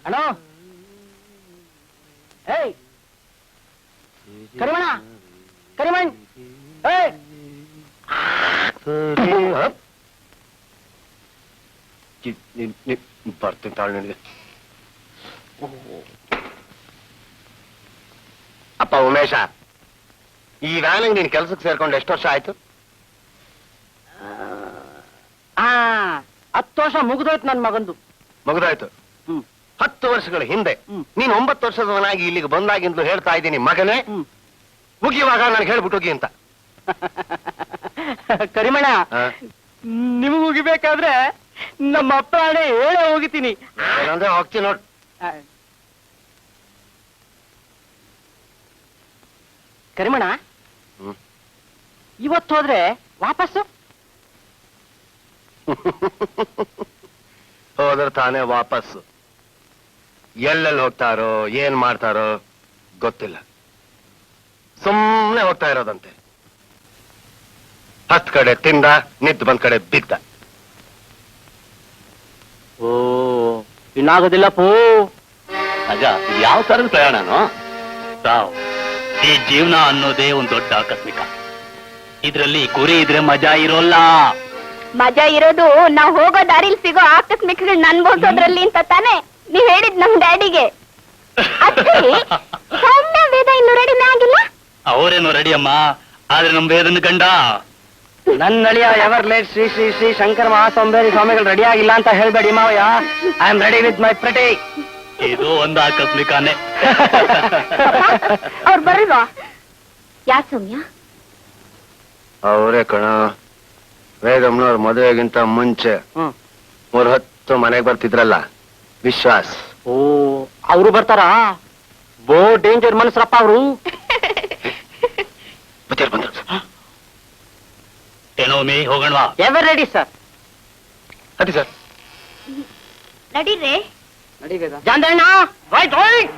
Hello, ಏಯ್ ಕರಿಮಣ, ಕರಿಮಣ್, ಏಯ್ ಬರ್ತೀನಿ ತಾಳು ನಿನಗೆ. ಅಪ್ಪ ಉಮೇಶ, ಈ ವ್ಯಾನಿಗೆ ನೀನ್ ಕೆಲ್ಸಕ್ಕೆ ಸೇರ್ಕೊಂಡು ಎಷ್ಟು ವರ್ಷ ಆಯ್ತು? 10 ವರ್ಷ ಮುಗಿದೋಯ್ತು ನನ್ ಮಗಂದು. ಮುಗಿದೋಯ್ತು. 10 ವರ್ಷಗಳ ಹಿಂದೆ ನೀನ್ 9 ವರ್ಷದವನಾಗಿ ಇಲ್ಲಿಗೆ ಬಂದಾಗಿಂದು ಹೇಳ್ತಾ ಇದ್ದೀನಿ ಮಗನೇ, ಮುಗಿಯುವಾಗ ನನಗೆ ಹೇಳ್ಬಿಟ್ಟು ಹೋಗಿ ಅಂತ. ಕರಿಮಣ, ನಿಮಗ್ ಮುಗಿಬೇಕಾದ್ರೆ ನಮ್ಮ ಅಪ್ಪ ಹಣೆ ಹೇಳೇ ಹೋಗಿತೀನಿ. ಏನಂದ್ರೆ ಹೋಗ್ತೀನಿ ನೋಡ್. ಕರಿಮಣ, ಇವತ್ತು ಹೋದ್ರೆ ವಾಪಸ್ಸು? ಹೋದ್ರೆ ತಾನೇ ವಾಪಸ್ಸು. ಎಲ್ಲೆಲ್ಲಿ ಹೋಗ್ತಾರೋ ಏನ್ ಮಾಡ್ತಾರೋ ಗೊತ್ತಿಲ್ಲ. ಸುಮ್ಮನೆ ಹೋಗ್ತಾ ಇರೋದಂತೆ. 10 ಕಡೆ ತಿಂದ, ನಿದ್ದು ಬಂದ್ ಕಡೆ ಬಿದ್ದ. ಓ, ಇನ್ನಾಗೋದಿಲ್ಲ ಪೋ. ಅಜ್ಜ, ಯಾವ ತರದ ಪ್ರಯಾಣನೋ ಸಾವ್. ಈ ಜೀವನ ಅನ್ನೋದೇ ಒಂದ್ ದೊಡ್ಡ ಆಕಸ್ಮಿಕ. ಇದ್ರಲ್ಲಿ ಗುರಿ ಇದ್ರೆ ಮಜಾ ಇರೋಲ್ಲ. ಮಜಾ ಇರೋದು ನಾವ್ ಹೋಗೋ ದಾರಿಲಿ ಸಿಗೋ ಆಕಸ್ಮಿಕಗಳನ್ನ ಅನ್ಭವಿಸೋದ್ರಲ್ಲಿ ಅಂತ ತಾನೆ ನೀವ್ ಹೇಳಿದ್ ನಮ್ ಡ್ಯಾಡಿಗೆ. ಸೌಮ್ಯ ವೇದ ಇನ್ನು ರೆಡಿನೇ ಆಗಿಲ್ಲ. ಅವರೇನೋ ರೆಡಿ ಅಮ್ಮ, ಆದ್ರೆ ನಮ್ ವೇದನ ಗಂಡ ನನ್ನ ಅಳಿಯ ಎವರ್ ಲೇಟ್ ಶ್ರೀ ಶ್ರೀ ಶ್ರೀ ಶಂಕರ ಮಹಾಸಂಬೇರಿ ಸ್ವಾಮಿಗಳು ರೆಡಿ ಆಗಿಲ್ಲ ಅಂತ ಹೇಳ್ಬೇಡಿ ಮಾವಯ್ಯ. I am ready with my party. ಇದು ಒಂದು ಆಕಸ್ಮಿಕನೇ. ಅವ್ರು ಬರಲ್ವಾ? ಯಾ ಸೌಮ್ಯ? ಅವರೇ ಕಣ, ವೇದಮ್ನವ್ರ ಮದುವೆಗಿಂತ ಮುಂಚೆ 3 ಹೊತ್ತು ಮನೆಗೆ ಬರ್ತಿದ್ರಲ್ಲ, ವಿಶ್ವಾಸ್. ಓ, ಅವರು ಬರ್ತಾರಾ? ಬೋ ಡೇಂಜರ್ ಮನಸ್ರಪ್ಪ ಅವರು. ಬಂದ್ರು. ಏನೋ ಮೇ ಹೋಗೋಣವಾ? Ever ready sir. ಅದೇ ಸರ್. ನಡೀರಿ. ಜಾಂದಣ್ಣ, ರೈಟ್ ರೈಟ್.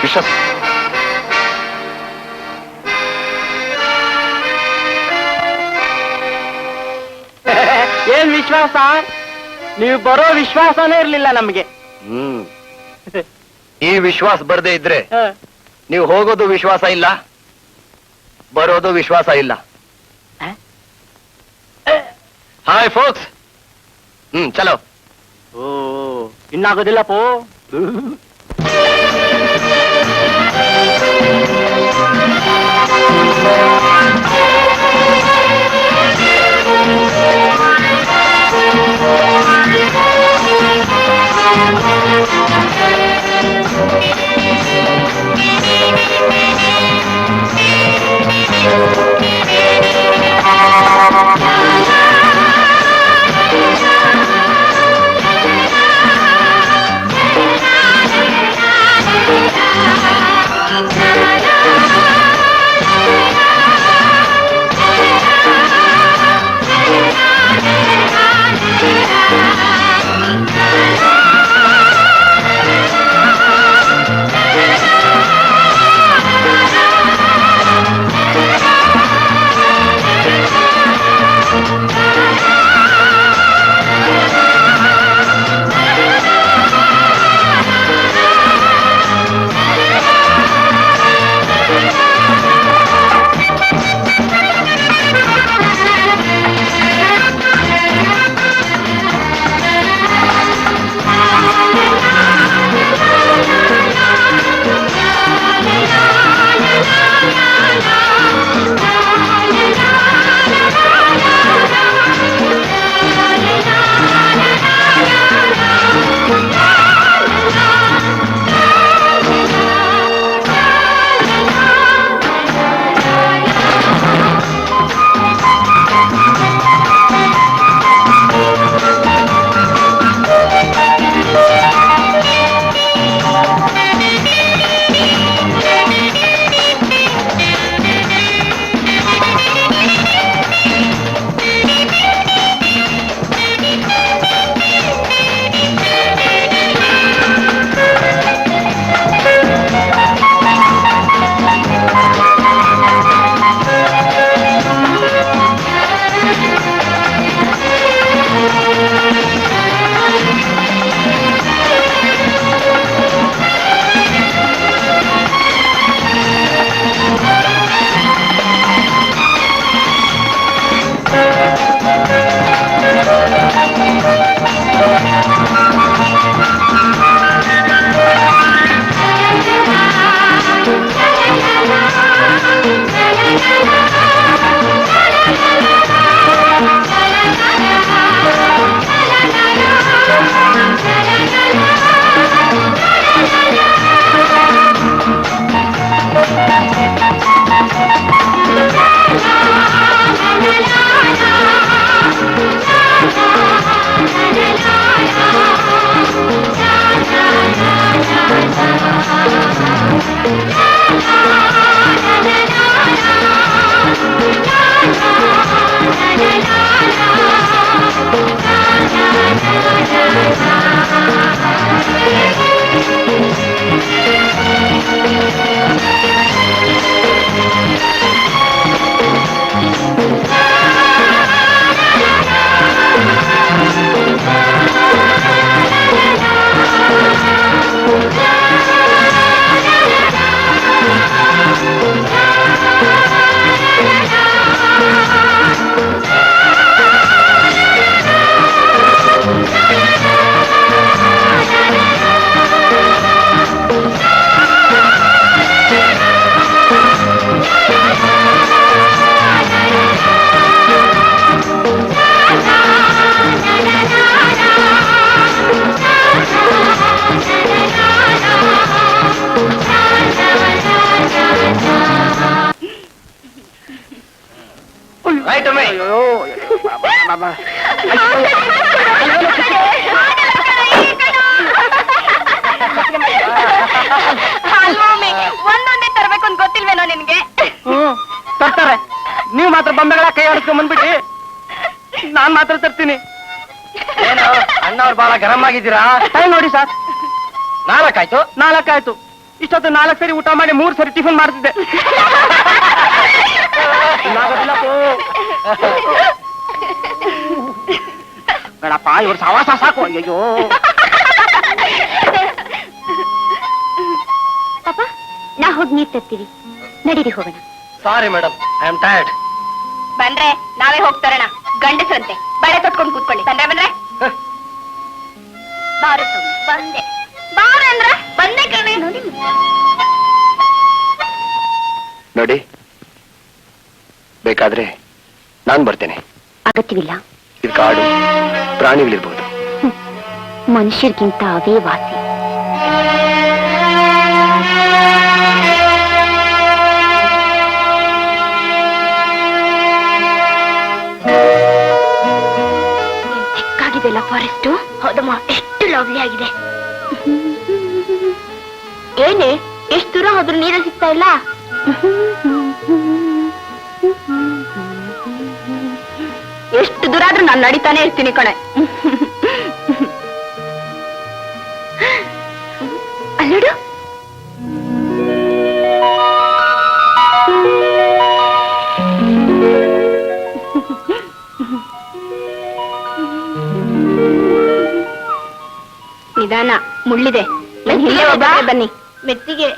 ವಿಶ್ವಾಸ್, ಏನ್ ವಿಶ್ವಾಸ? ನೀವು ಬರೋ ವಿಶ್ವಾಸನೇ ಇರ್ಲಿಲ್ಲ ನಮ್ಗೆ. ಈ ವಿಶ್ವಾಸ ಬರ್ದೇ ಇದ್ರೆ ನೀವು ಹೋಗೋದು ವಿಶ್ವಾಸ ಇಲ್ಲ, ಬರೋದು ವಿಶ್ವಾಸ ಇಲ್ಲ. Hi forks. ಚಲೋ. ಓ, ಇನ್ನಾಗೋದಿಲ್ಲ ಪೋ. ರೈಟ್ ಅಮ್ಮೆ. ಒಂದೊಂದೇ ತರಬೇಕು ಅಂತ ಗೊತ್ತಿಲ್ವೇನೋ ನಿನ್ಗೆ? ತರ್ತಾರೆ. ನೀವು ಮಾತ್ರ ಬೊಂಬೆಗಳ ಕೈ ಆಡಿಸ್ಕೊಂಡ್ ಬಂದ್ಬಿಟ್ಟು ನಾನ್ ಮಾತ್ರ ತರ್ತೀನಿ. ಏನು ಅಣ್ಣವ್ರು ಬಹಳ ಗರಂ ಆಗಿದ್ದೀರಾ? ಟೈಮ್ ನೋಡಿ ಸರ್, 4 ಆಯ್ತು. 4 ಆಯ್ತು. ಇಷ್ಟೊತ್ತು 4 ಸರಿ ಊಟ ಮಾಡಿ 3 ಸರಿ ಟಿಫನ್ ಮಾಡ್ತಿದ್ದೆ. ಬೇಡಪ್ಪ, ಇವ್ರ ಸವಾಸ ಸಾಕು. ಅಯ್ಯೋ ಪಾಪ, ನಾ ಹೋಗಿ ನೀರ್ ತರ್ತೀವಿ, ನಡೀರಿ ಹೋಗೋಣ. Sorry madam, I am tired. ಬಂದ್ರೆ ನಾವೇ ಹೋಗ್ತಾರಣ. ಗಂಡಸರಂತೆ ಬಳೆ ತೊಟ್ಕೊಂಡು ಕೂತ್ಕೊಳ್ಳಿ. ಬಂದ್ರೆ ಬಾರು ಸ್ವಾಮಿ. ಬಂದೆ ಬಾರ ಅಂದ್ರ ಬಂದೆ ಕಣೆ. ನೋಡಿ ನೋಡಿ, ಬೇಕಾದ್ರೆ ನಾನ್ ಬರ್ತೇನೆ. ಅಗತ್ಯವಿಲ್ಲ. ಇದು ಕಾಡು, ಪ್ರಾಣಿಗಳಿರ್ಬೋದು. ಮನುಷ್ಯರಿಗಿಂತ ಅವೇ ವಾಸಿ. ಚಿಕ್ಕಾಗಿದೆಲ್ಲ ಫಾರೆಸ್ಟ್. ಹೌದಮ್ಮ, ಎಷ್ಟು ಲವ್ಲಿ ಆಗಿದೆ. ಏನೇ ಎಷ್ಟು ದೂರ ಹೋದ್ರೂ ನೀರು ಸಿಗ್ತಾ ಇಲ್ಲ. ಎಷ್ಟು ದೂರ ಆದ್ರೂ ನಾನು ನಡೀತಾನೆ ಇರ್ತೀನಿ ಕಣೆ. ಅಲ್ಲೋಡು, ನಿಧಾನ, ಮುಳ್ಳಿದೆ. ಹಿಂದೆ ಒಬ್ಬ ಬನ್ನಿ. ಮೆತ್ತಿಗೆ.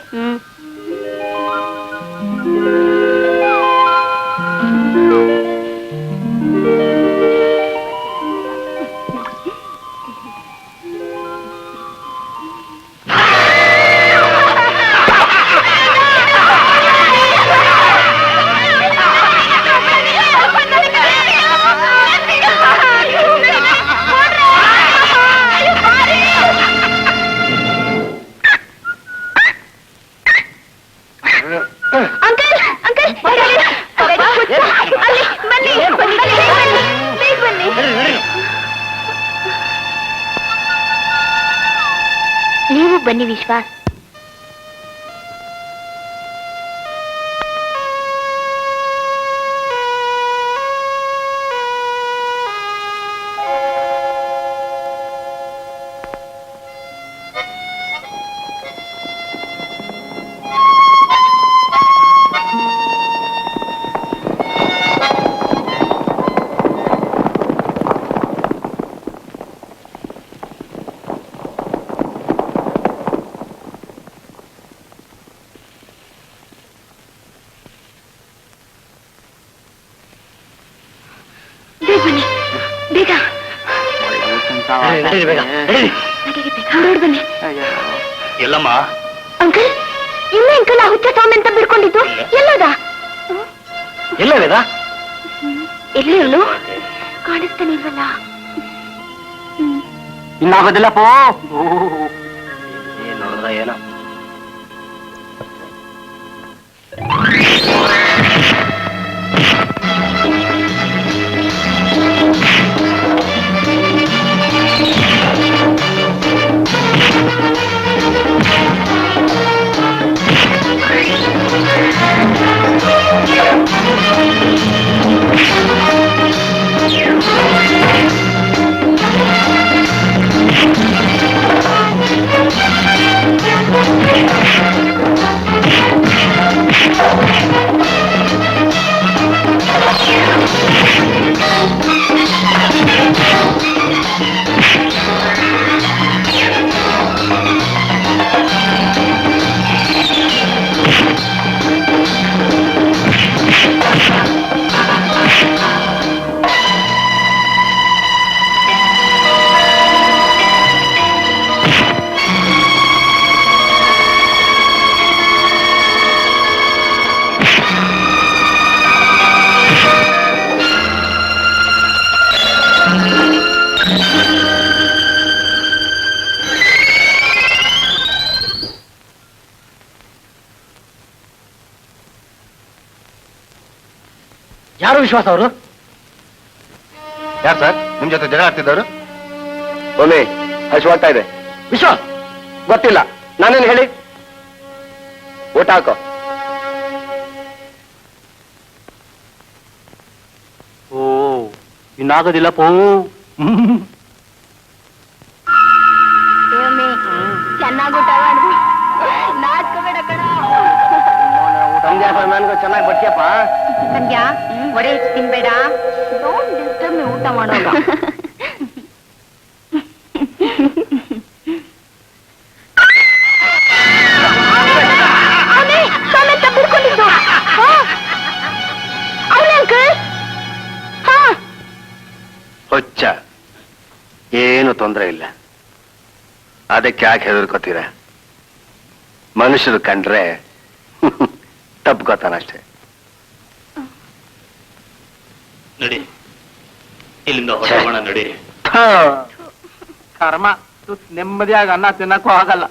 ನೀವು ಬನ್ನಿ ವಿಶ್ವಾಸ್. ಎಲ್ಲಮ್ಮ ಅಂಕಲ್, ಇಲ್ಲ ಅಂಕಲ್, ಆ ಹುಚ್ಚ ಸ್ವಾಮಿ ಅಂತ ಬಿಡ್ಕೊಂಡಿದ್ದು ಎಲ್ಲದ? ಎಲ್ಲವೇದ? ಎಲ್ಲಿ ಅವನು ಕಾಣಿಸ್ತಾನೆ ಇಲ್ವಲ್ಲ? ಇನ್ನಾಗೋದಿಲ್ಲಪ್ಪೋ. ಏನ್ ನೋಡಿದ್ರ ಏನೋ. ಯಾರು ವಿಶ್ವಾಸ ಅವರು? ಯಾರು ಸರ್ ನಿಮ್ ಜೊತೆ ಜಗಳ ಆಡ್ತಿದ್ದವರು? ಒಮ್ಮೆ ಹಸಿವಾಗ್ತಾ ಇದೆ. ವಿಶ್ವಾಸ್ ಗೊತ್ತಿಲ್ಲ, ನಾನೇನು ಹೇಳಿ? ಊಟ ಹಾಕೋ. ಓ ಇನ್ನಾಗೋದಿಲ್ಲ ಪೋ. ಚೆನ್ನಾಗಿ ಊಟ ಮಾಡಿದ್ವಿ. ನಾಚ್ಕೋಬೇಡ ಕಣ. ಸಂಧ್ಯಾ ನನಗೂ ಚೆನ್ನಾಗಿ ಬಡ್ತಿಯಪ್ಪ. ಸಂಧ್ಯಾ ಒಡೆ ಹೆಚ್ಚು ತಿನ್ಬೇಡ. ಡೋಂಟ್ ಡಿಸ್ಟರ್ಬ್ ಮೀ ಊಟ ಮಾಡೋಗ. ಹೊಚ್ಚ ಏನು ತೊಂದರೆ ಇಲ್ಲ. ಅದಕ್ಕೆ ಯಾಕೆ ಹೆದರ್ಕೋತೀರ? ಮನುಷ್ಯರು ಕಂಡ್ರೆ ತಪ್ಕೋತಾನಷ್ಟೇ. ನಡಿ ಇಲ್ಲಿಂದ ಹೊರಗೋಣ, ನಡಿ. ಕರ್ಮ, ನೆಮ್ಮದಿಯಾಗಿ ಅನ್ನ ತಿನ್ನಕ್ಕೂ ಆಗಲ್ಲ.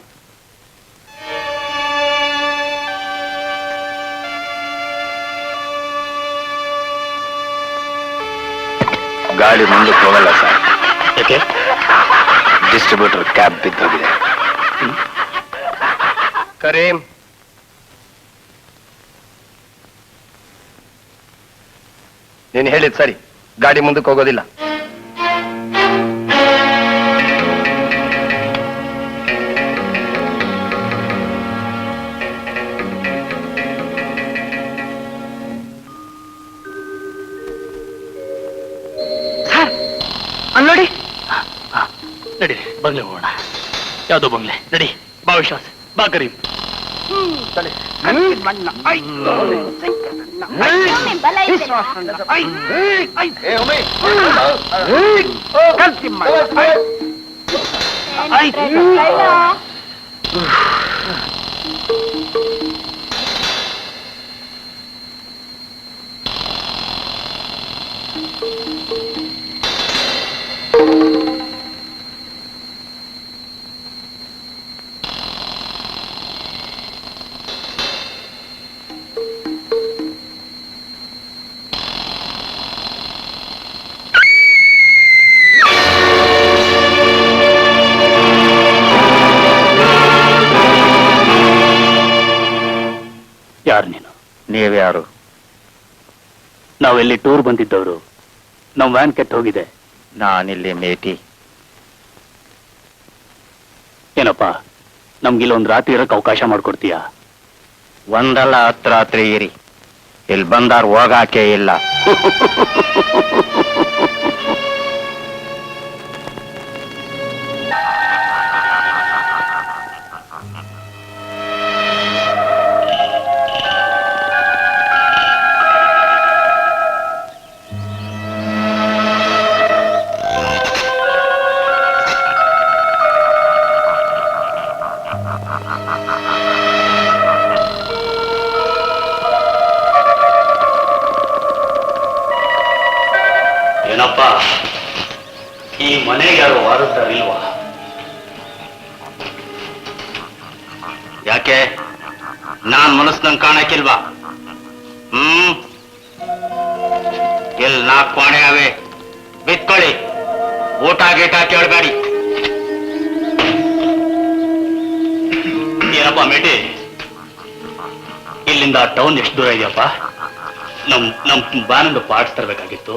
ಗಾಡಿ ಮುಂದಕ್ಕೆ ಹೋಗಲ್ಲ ಸರ್. ಯಾಕೆ? Distributor cab ಬಿದ್ದೋಗಿದೆ. ಕರೀಂ, ನೀನು ಹೇಳಿದ್ ಸರಿ, ಗಾಡಿ ಮುಂದಕ್ಕೆ ಹೋಗೋದಿಲ್ಲ. ಅಲ್ಲಿ ನೋಡಿ. ನಡಿ ಬಂಗ್ಲೆ ಹೋಗೋಣ. ಯಾವ್ದೋ ಬಂಗ್ಲೆ. ನಡಿ ಬಾ ವಿಶ್ವಾಸ್, ಬಾ ಕರೀಂ. ಬಲ ಇದೆ. ಯಾರು ನೀನು? ನೀವ್ಯಾರು? ನಾವೆಲ್ಲಿ ಟೂರ್ ಬಂದಿದ್ದವರು. ನಮ್ ವ್ಯಾನ್ ಕೆಟ್ಟ ಹೋಗಿದೆ. ನಾನಿಲ್ಲಿ ಮೇಟಿ. ಏನಪ್ಪ, ನಮ್ಗಿಲ್ಲೊಂದು ರಾತ್ರಿ ಇರಕ್ಕೆ ಅವಕಾಶ ಮಾಡ್ಕೊಡ್ತೀಯಾ? ಒಂದಲ್ಲ 10 ರಾತ್ರಿ ಇರಿ. ಇಲ್ಲಿ ಬಂದಾರ್ ಹೋಗಾಕೆ ಇಲ್ಲ. ಏನಪ್ಪ, ಈ ಮನೆಗೆ ಯಾರು ವಾರದ್ದಾರಿಲ್ವಾ? ಯಾಕೆ ನಾನ್ ಮನಸ್ನಂಗ್ ಕಾಣಕ್ಕಿಲ್ವಾ? ಇಲ್ಲಿ 4 ಕೋಣೆ ಅವೆ, ಬಿತ್ಕೊಳ್ಳಿ. ಊಟ ಗೀಟ ಕೇಳಬೇಡಿ. ಏನಪ್ಪ ಮೇಟಿ, ಇಲ್ಲಿಂದ ಟೌನ್ ಎಷ್ಟು ದೂರ ಇದೆಯಪ್ಪ? ನಮ್ ಬಾನೊಂದು ಪಾರ್ಟ್ಸ್ ತರಬೇಕಾಗಿತ್ತು.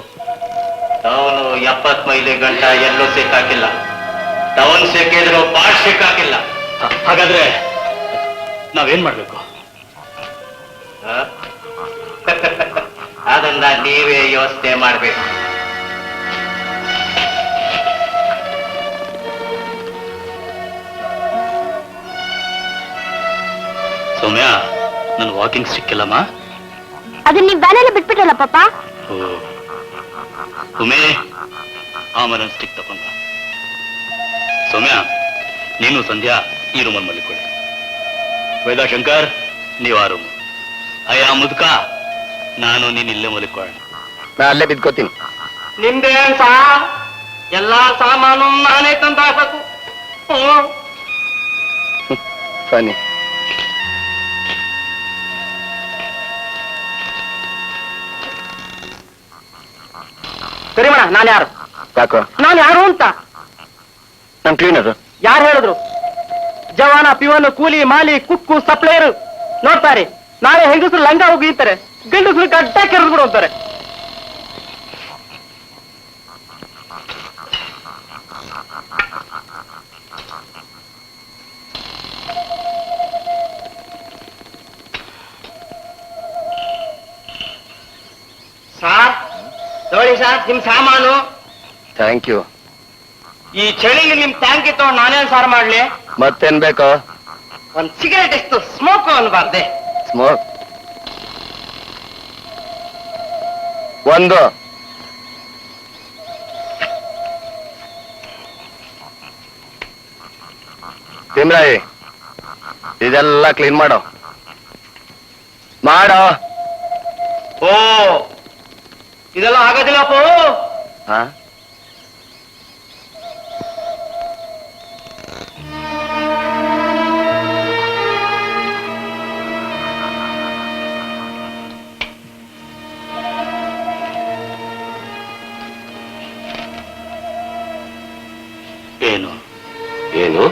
ಟೌನು 70 ಮೈಲಿ ಗಂಟ ಎಲ್ಲೂ ಸಿಕ್ಕಾಕಿಲ್ಲ. ಟೌನ್ ಸಿಕ್ಕಿದ್ರು ಪಾಟ್ ಸಿಕ್ಕಾಕಿಲ್ಲ. ಹಾಗಾದ್ರೆ ನಾವೇನ್ ಮಾಡ್ಬೇಕು? ಅದನ್ನ ನೀವೇ ಯೋಚನೆ ಮಾಡ್ಬೇಕು. ಸೌಮ್ಯ, ನನ್ ವಾಕಿಂಗ್ ಸಿಕ್ಕಿಲ್ಲಮ್ಮ. ಅದನ್ನ ನೀವ್ ಬ್ಯಾನೆಲ್ಲ ಬಿಟ್ಬಿಟ್ರಲ್ಲ ಪಾಪ. ಉಮೇ, ಆಮೇಲೆ ಸ್ಟಿಕ್ ತಕೊಂಡ. ಸೌಮ್ಯ, ನೀನು ಸಂಧ್ಯಾ ಈ ರೂಮಲ್ಲಿ ಮಲ್ಲಿಕೊಳ್ಳಿ. ವೇದಾಶಂಕರ್, ನೀವು ಆ ರೂಮ್. ಅಯ್ಯ ಮುದ್ಕ, ನಾನು ನೀನ್ ಇಲ್ಲೇ ಮಲಿಕೊಳ್ಳೋಣ. ನಾ ಅಲ್ಲೇ ಬಿದ್ಕೋತೀನಿ. ನಿಮ್ದೇನ್ ಸಾ? ಎಲ್ಲಾ ಸಾಮಾನು ನಾನೇ ತಂದು ಹಾಕಬೇಕು. ಬನ್ನಿ. ಕರಿಮಣ ನಾನು ಯಾರು? ಯಾಕೋ? ನಾನು ಯಾರು ಅಂತ ನನ್ ಕ್ಲೀನರ್. ಯಾರು ಹೇಳಿದ್ರು? ಜವಾನ, ಪಿವನ್, ಕೂಲಿ, ಮಾಲಿ, ಕುಕ್ಕು, ಸಪ್ಲೈಯರ್ ನೋಡ್ತಾರೆ. ನಾಳೆ ಹೆಂಗಸರು ಲಂಗ ಹೋಗಿರ್ತಾರೆ, ಗಂಡಸರು ಗಡ್ಡ ಕೆರೆದು ಬಿಡು ಅಂತಾರೆ. ಸಾರ್ ನೋಡಿ ಸರ್, ನಿಮ್ ಸಾಮಾನು. Thank you. ಈ ಚಳಿಗೆ ನಿಮ್ ಟ್ಯಾಂಕಿ ತಗೊಂಡು ನಾನೇನ್ ಸಾರ್ ಮಾಡ್ಲಿ? ಮತ್ತೇನ್ ಬೇಕು? ಒಂದ್ ಸಿಗರೇಟ್ ಎಷ್ಟು ಸ್ಮೋಕ್ ಅನ್ಬಾರ್ದೆ? ಸ್ಮೋಕ್ ಒಂದು. ತಿಮ್ರಾಯಿ, ಇದೆಲ್ಲ ಕ್ಲೀನ್ ಮಾಡೋ. ಓ, ಇದೆಲ್ಲ ಆಗೋದಿಲ್ಲಪ್ಪ. ಹಾ, ಏನು ಏನು?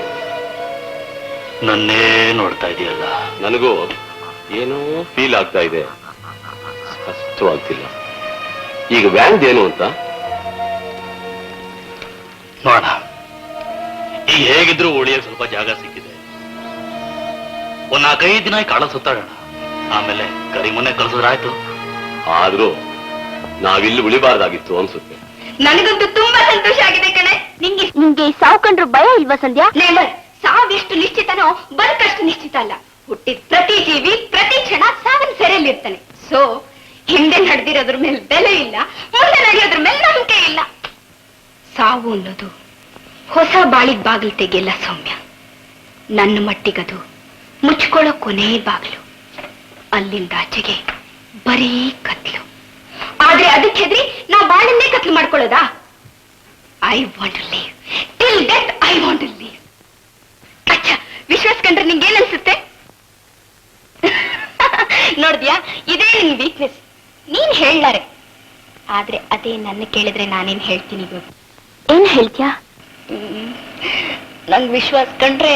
ನನ್ನೇ ನೋಡ್ತಾ ಇದೆಯಲ್ಲ. ನನಗೂ ಏನೋ ಫೀಲ್ ಆಗ್ತಾ ಇದೆ, ಸ್ಪಷ್ಟವಾಗ್ತಿಲ್ಲ. ಈಗ ವ್ಯಾಂಗ್ ಏನು ಅಂತ ನೋಡ. ಈಗ ಹೇಗಿದ್ರು ಉಳಿಯಕ್ಕೆ ಸ್ವಲ್ಪ ಜಾಗ ಸಿಕ್ಕಿದೆ. ಒಂದ್ 4-5 ದಿನ ಕಾಳ ಸುತ್ತಾಡೋಣ, ಆಮೇಲೆ ಕರಿಮನೆ ಕಳ್ಸಿದ್ರಾಯ್ತು. ಆದ್ರೂ ನಾವಿಲ್ಲಿ ಉಳಿಬಾರ್ದಾಗಿತ್ತು ಅನ್ಸುತ್ತೆ. ನನಗಂತೂ ತುಂಬಾ ಸಂತೋಷ ಆಗಿದೆ ಕಣೆ. ನಿಂಗೆ ಸಾವು ಕಂಡ್ರು ಭಯ ಇಲ್ವಾ ಸಂಧ್ಯಾ? ಸಾವೆಷ್ಟು ನಿಶ್ಚಿತನೋ ಬದುಕಷ್ಟು ನಿಶ್ಚಿತ ಅಲ್ಲ. ಹುಟ್ಟಿದ ಪ್ರತಿ ಜೀವಿ ಪ್ರತಿ ಕ್ಷಣ ಸಾವಿನ ಸೆರೆಯಲ್ಲಿರ್ತಾನೆ. ಸೊ ಹಿಂದೆ ನಡೆದಿರೋದ್ರ ಮೇಲೆ ಬೆಲೆ ಇಲ್ಲ, ಮುಂದೆ ನಡೆಯೋದ್ರ ಮೇಲೆ ನಂಬಿಕೆ ಇಲ್ಲ. ಸಾವು ಅನ್ನೋದು ಹೊಸ ಬಾಳಿಗೆ ಬಾಗಿಲು ತೆಗೆಯಲ್ಲ ಸೌಮ್ಯ. ನನ್ನ ಮಟ್ಟಿಗದು ಮುಚ್ಕೊಳ್ಳೋ ಕೊನೆ ಬಾಗಿಲು. ಅಲ್ಲಿಂದ ಆಚೆಗೆ ಬರೀ ಕತ್ಲು. ಆದ್ರೆ ಅದಕ್ಕೆ ಹೆದ್ರಿ ನಾವು ಬಾಳನ್ನೇ ಕತ್ಲು ಮಾಡ್ಕೊಳ್ಳೋದಾ? I want to live till death. I want to live. ಅಚ್ಚ, ವಿಶ್ವಾಸ ಕಂಡ್ರೆ ನಿಂಗೇನ್ ಅನ್ಸುತ್ತೆ? ನೋಡ್ದ್ಯಾ, ಇದೇ ನಿನ್ ವೀಕ್ನೆಸ್. ನೀನ್ ಹೇಳಾರೆ, ಆದ್ರೆ ಅದೇ ನನ್ನ ಕೇಳಿದ್ರೆ ನಾನೇನ್ ಹೇಳ್ತೀನಿ ಗೊತ್ತು? ಏನ್ ಹೇಳ್ತ್ಯಾ? ನಂಗ್ ವಿಶ್ವಾಸ ಕಂಡ್ರೆ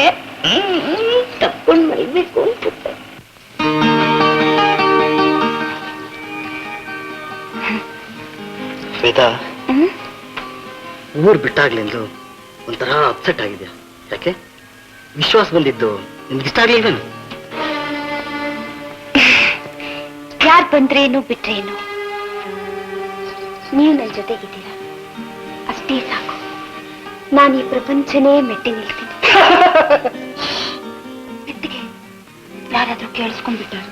ತಪ್ಕೊಂಡ್ ಮರಿಬೇಕು ಅನ್ಸುತ್ತೆ. ಶ್ವೇತಾ, ಊರ್ ಬಿಟ್ಟಾಗ್ಲಿಂದು ಒಂಥರ ಅಪ್ಸೆಟ್ ಆಗಿದ್ಯಾ? ಯಾಕೆ? ವಿಶ್ವಾಸ ಬಂದಿದ್ದು ನಿಮ್ಗೆ ಇಷ್ಟ ಆಗ್ಲಿಲ್ವೇನು? ಯಾರ್ ಬಂದ್ರೇನು ಬಿಟ್ರೇನು, ನೀವು ನನ್ನ ಜೊತೆಗಿದ್ದೀರಾ ಅಷ್ಟೇ ಸಾಕು. ನಾನು ಈ ಪ್ರಪಂಚನೇ ಮೆಟ್ಟಿ ನಿಲ್ತೀನಿ. ಮೆತ್ತಿಗೆ ಯಾರಾದ್ರೂ ಕೇಳಿಸ್ಕೊಂಡ್ಬಿಟ್ಟಾರು.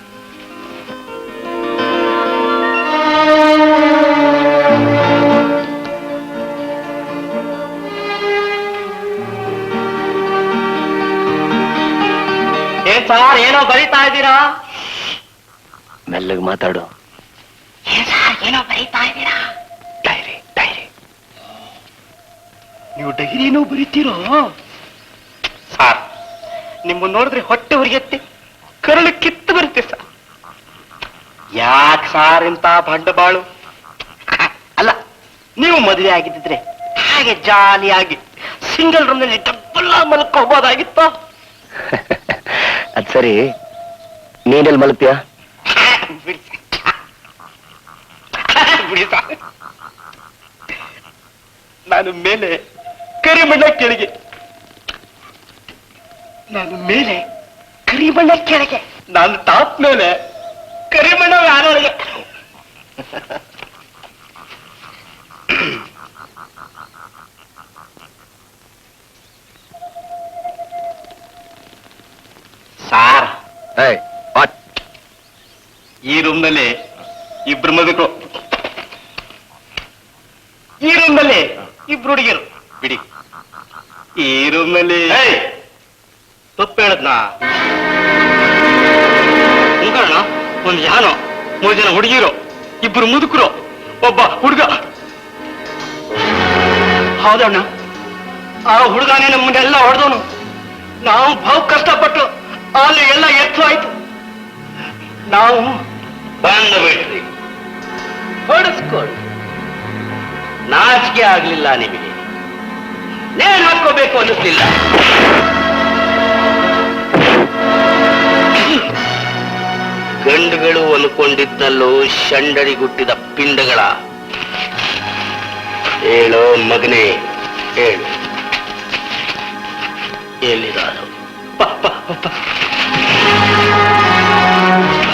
ಏನ್ ಸಾರ್, ಏನೋ ಬರೀತಾ ಇದ್ದೀರಾ? ಮೆಲ್ಲಗೆ ಮಾತಾಡು. ಏನೋ ಬರೀತಾ ಇದ್ದೀರಾ? Dairy dairy. ನೀವು ಡೈರಿನೂ ಬರೀತೀರೋ? ಸಾರ್, ನಿಮ್ಮನ್ನ ನೋಡಿದ್ರೆ ಹೊಟ್ಟೆ ಉರಿಯತ್ತೆ, ಕರಳು ಕಿತ್ತು ಬರುತ್ತೆ ಸರ್. ಯಾಕೆ ಸಾರ್ ಇಂತ ಬಂಡವಾಳು? ಅಲ್ಲ, ನೀವು ಮದುವೆ ಆಗಿದ್ದಿದ್ರೆ ಹಾಗೆ ಜಾಲಿಯಾಗಿ ಸಿಂಗಲ್ ರೂಮ್ನಲ್ಲಿ ಡಬ್ಬಲ್ಲ ಮಲ್ಕೋಬೋದಾಗಿತ್ತು. ಅದ್ ಸರಿ, ನೀನೆಲ್ಲಿ ಮಲ್ತೀಯ? ಬಿಡಿ ಸಾರ್, ನಾನು ಮೇಲೆ ಕರಿಮಣ್ಣ ಕೆಳಗೆ, ನಾನು ಮೇಲೆ ಕರಿಮಣ್ಣ ಕೆಳಗೆ, ನಾನು ಟಾಪ್ ಮೇಲೆ ಕರಿಮಣ್ಣ ಯಾರೊಳಗೆ. ಸಾರ್, ಈ ರೂಮ್ನಲ್ಲಿ ಇಬ್ರು ಮದುಕರು, ಈ ರೂಮ್ನಲ್ಲಿ ಇಬ್ರು ಹುಡುಗಿರು ಬಿಡಿ. ಈ ರೂಮ್ನಲ್ಲಿ ತಪ್ಪು ಹೇಳದ್ನಾ? ಮುಖಣ್ಣ, ಒಂದು ಯಾನೋ 3 ಜನ ಹುಡುಗಿರು, ಇಬ್ರು ಮುದುಕರು, ಒಬ್ಬ ಹುಡುಗ. ಹೌದಣ್ಣ, ಆ ಹುಡುಗನೇ ನಮ್ಮನ್ನೆಲ್ಲ ಹೊಡೆದವನು. ನಾವು ಬಹು ಕಷ್ಟಪಟ್ಟು ಅಲ್ಲಿ ಎಲ್ಲ ಎತ್ತು ಆಯ್ತು. ನಾವು ಬಂದ ಬಿಡ್ರಿ, ಹೊಡೆಸ್ಕೊಂಡು ನಾಚಿಕೆ ಆಗ್ಲಿಲ್ಲ ನಿಮಗೆ? ನೇಣು ಹಾಕೋಬೇಕು ಅನ್ನಿಸ್ಲಿಲ್ಲ? ಗಂಡುಗಳು ಅನ್ಕೊಂಡಿದ್ದಲ್ಲೂ ಶಂಡರಿಗುಟ್ಟಿದ ಪಿಂಡಗಳ. ಹೇಳೋ ಮಗನೇ, ಹೇಳು, ಎಲ್ಲಿದಾರು?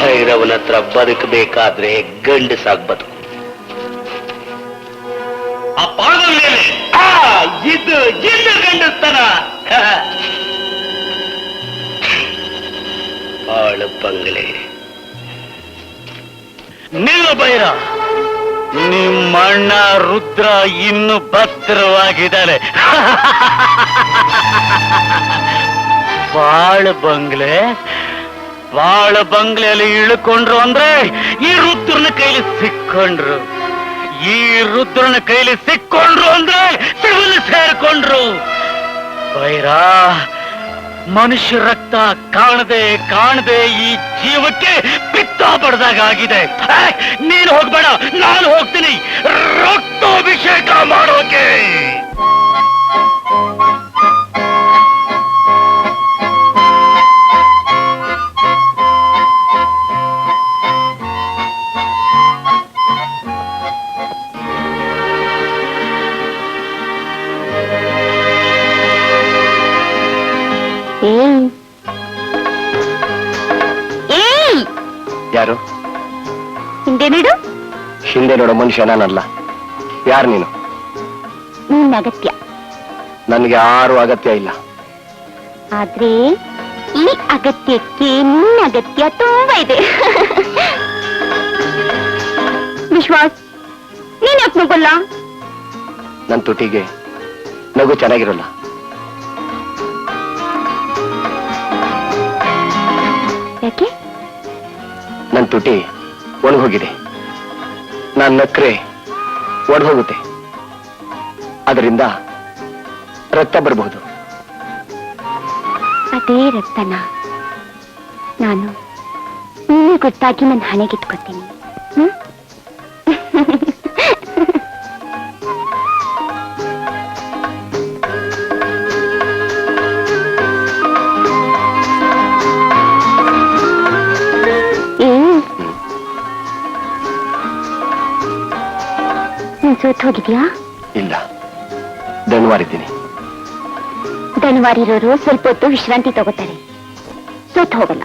ಭೈರವನ ಹತ್ರ ಬದುಕಬೇಕಾದ್ರೆ ಗಂಡಸಾಗ್ ಬದುಕು. ಇದು ಇದು ಗಂಡಸ್ತನ. ಆಳು ಬಂಗ್ಲೆ. ನಿಲ್ಲು ಭೈರ, ನಿಮ್ಮಣ್ಣ ರುದ್ರ ಇನ್ನು ಭದ್ರವಾಗಿದ್ದಾನೆ. ಬಾಳ ಬಂಗ್ಲೆಯಲ್ಲಿ ಇಳ್ಕೊಂಡ್ರು ಅಂದ್ರೆ ಈ ರುದ್ರನ ಕೈಲಿ ಸಿಕ್ಕೊಂಡ್ರು. ಈ ರುದ್ರನ ಕೈಲಿ ಸಿಕ್ಕೊಂಡ್ರು ಅಂದ್ರೆ ಸಿವಿಲ್ ಸೇರ್ಕೊಂಡ್ರು. ಭೈರ, ಮನುಷ್ಯ ರಕ್ತ ಕಾಣದೆ ಈ ಜೀವಕ್ಕೆ ಪಿತ್ತ ಬಡ್ದಾಗಿದೆ. ನೀನು ಹೋಗ್ಬೇಡ, ನಾನು ಹೋಗ್ತೀನಿ ರಕ್ತಾಭಿಷೇಕ ಮಾಡೋಕೆ. ಯಾರು? ಹಿಂದೆ ನೀಡು. ಹಿಂದೆ ನೋಡೋ ಮನುಷ್ಯ ನಾನಲ್ಲ. ಯಾರು ನೀನು? ನಿನ್ನ ಅಗತ್ಯ. ನನಗೆ ಯಾರು ಅಗತ್ಯ ಇಲ್ಲ. ಆದ್ರೆ ಈ ಅಗತ್ಯಕ್ಕೆ ನಿನ್ನ ಅಗತ್ಯ ತುಂಬಾ ಇದೆ. ವಿಶ್ವಾಸ್, ನೀನ್ ಯಾಕೆ ನಗೋಲ್ಲ? ನನ್ನ ತುಟಿಗೆ ನಗು ಚೆನ್ನಾಗಿರಲ್ಲ. ಯಾಕೆ? ನನ್ನ ತುಟಿ ಒಣಗೋಗಿದೆ. ನಾನು ನಕ್ರೆ ಒಣಗೋಗುತ್ತೆ. ಅದರಿಂದ ರಕ್ತ ಬರಬಹುದು. ಅದೇ ರಕ್ತನ ನಾನು ನೀನು ಗೊತ್ತಾಗಿ ನನ್ನ ಹಣೆಗಿಟ್ಕೊತೀನಿ. ಸೋತ್ ಹೋಗಿದ್ಯಾ? ಇಲ್ಲ, ದಣಿವಾರಿದ್ದೀನಿ. ದಣಿವಾರಿರೋರು ಸ್ವಲ್ಪ ಹೊತ್ತು ವಿಶ್ರಾಂತಿ ತಗೋತಾರೆ, ಸೋತ್ ಹೋಗಲ್ಲ.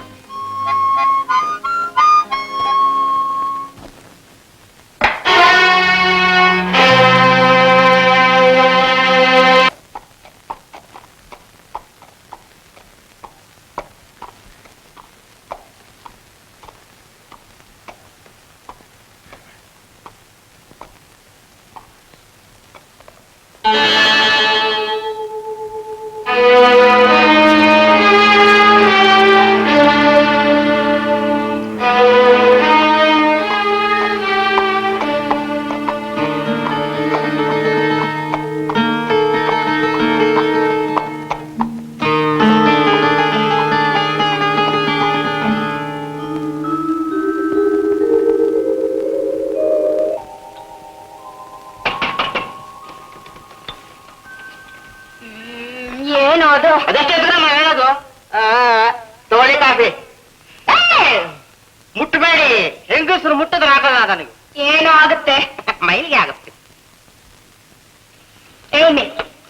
ಅದಷ್ಟೇ ಹೇಳೋದು. ತಗೊಳ್ಳಿ ಕಾಫಿ. ಮುಟ್ಟಬೇಡಿ, ಹೆಂಗಸರು ಮುಟ್ಟದ್ರೆ ಆಗಲ್ಲ ನನಗೆ. ಏನೋ ಆಗುತ್ತೆ, ಮೈಲಿಗೆ ಆಗುತ್ತೆ. ಏನೇ